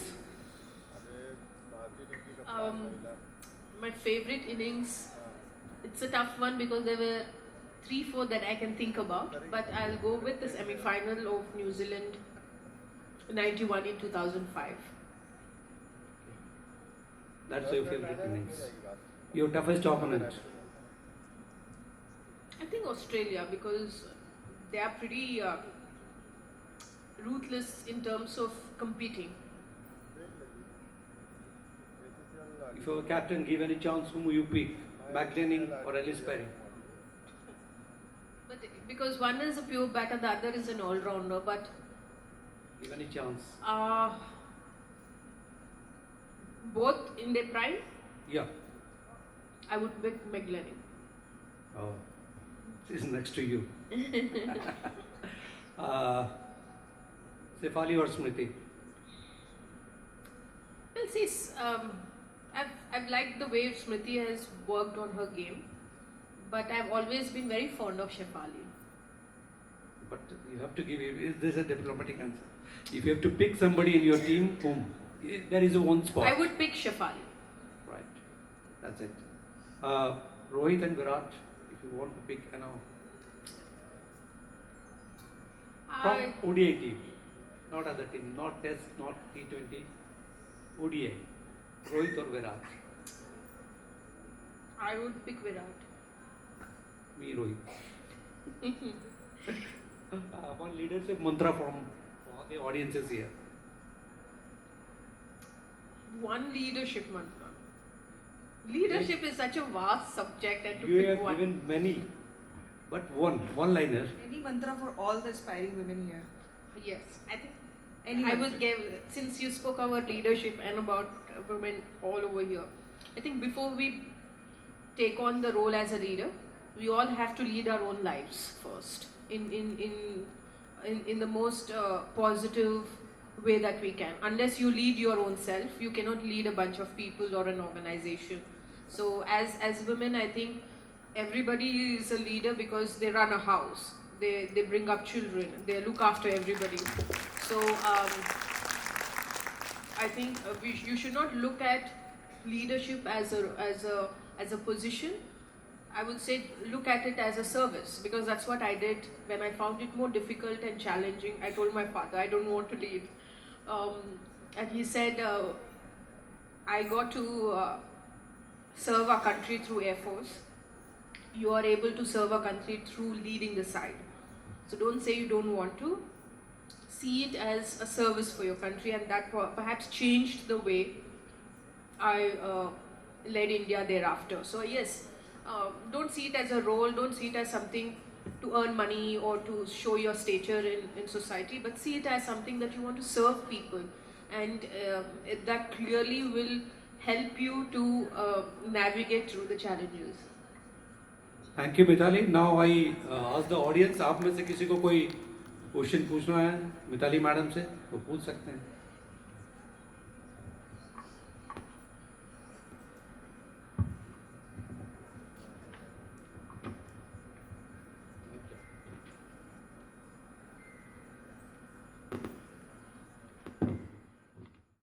My favorite innings, it's a tough one because there were 3-4 that I can think about, but I'll go with the semi-final of New Zealand 91 in 2005. That's your favorite innings. Your toughest opponent? I think Australia, because they are pretty ruthless in terms of competing. If you were captain, give any chance, whom you pick? McLennan or Ellis Perry? But because one is a pure batter, the other is an all-rounder, but Give any chance? Both in their prime, Yeah. I would pick McLennan. Oh, she's next to you. Sefali or Smriti? Well, see, I've liked the way Smriti has worked on her game, but I've always been very fond of Shefali. But you have to give, is this a diplomatic answer? If you have to pick somebody in your team, whom? There is a one spot. I would pick Shefali. Right. That's it. Rohit and Virat, if you want to pick, from ODI team, not other team, not Test, not T20, ODI. Rohit or Virat? I would pick Virat. Me, Rohit. One leadership mantra from all the audiences here. One leadership mantra. Leadership is such a vast subject, and to You pick have one. given many, but one-liner. Any mantra for all the aspiring women here? Yes, I think Any I mantra? would give, since you spoke about leadership and about women all over here, I think before we take on the role as a leader, we all have to lead our own lives first in the most positive way that we can. Unless you lead your own self, you cannot lead a bunch of people or an organization. So as women, I think everybody is a leader because they run a house, they bring up children, they look after everybody. So I think you should not look at leadership as a position. I would say look at it as a service, because that's what I did when I found it more difficult and challenging. I told my father I don't want to lead, and he said I got to serve our country through Air Force. You are able to serve a country through leading the side. So don't say you don't want to. See it as a service for your country, and that perhaps changed the way I led India thereafter. So yes, don't see it as a role, don't see it as something to earn money or to show your stature in society, but see it as something that you want to serve people, and that clearly will help you to navigate through the challenges. Thank you, Mithali. Now I ask the audience, आप में से किसी को कोई question पूछना है Mitali madam से तो पूछ सकते हैं.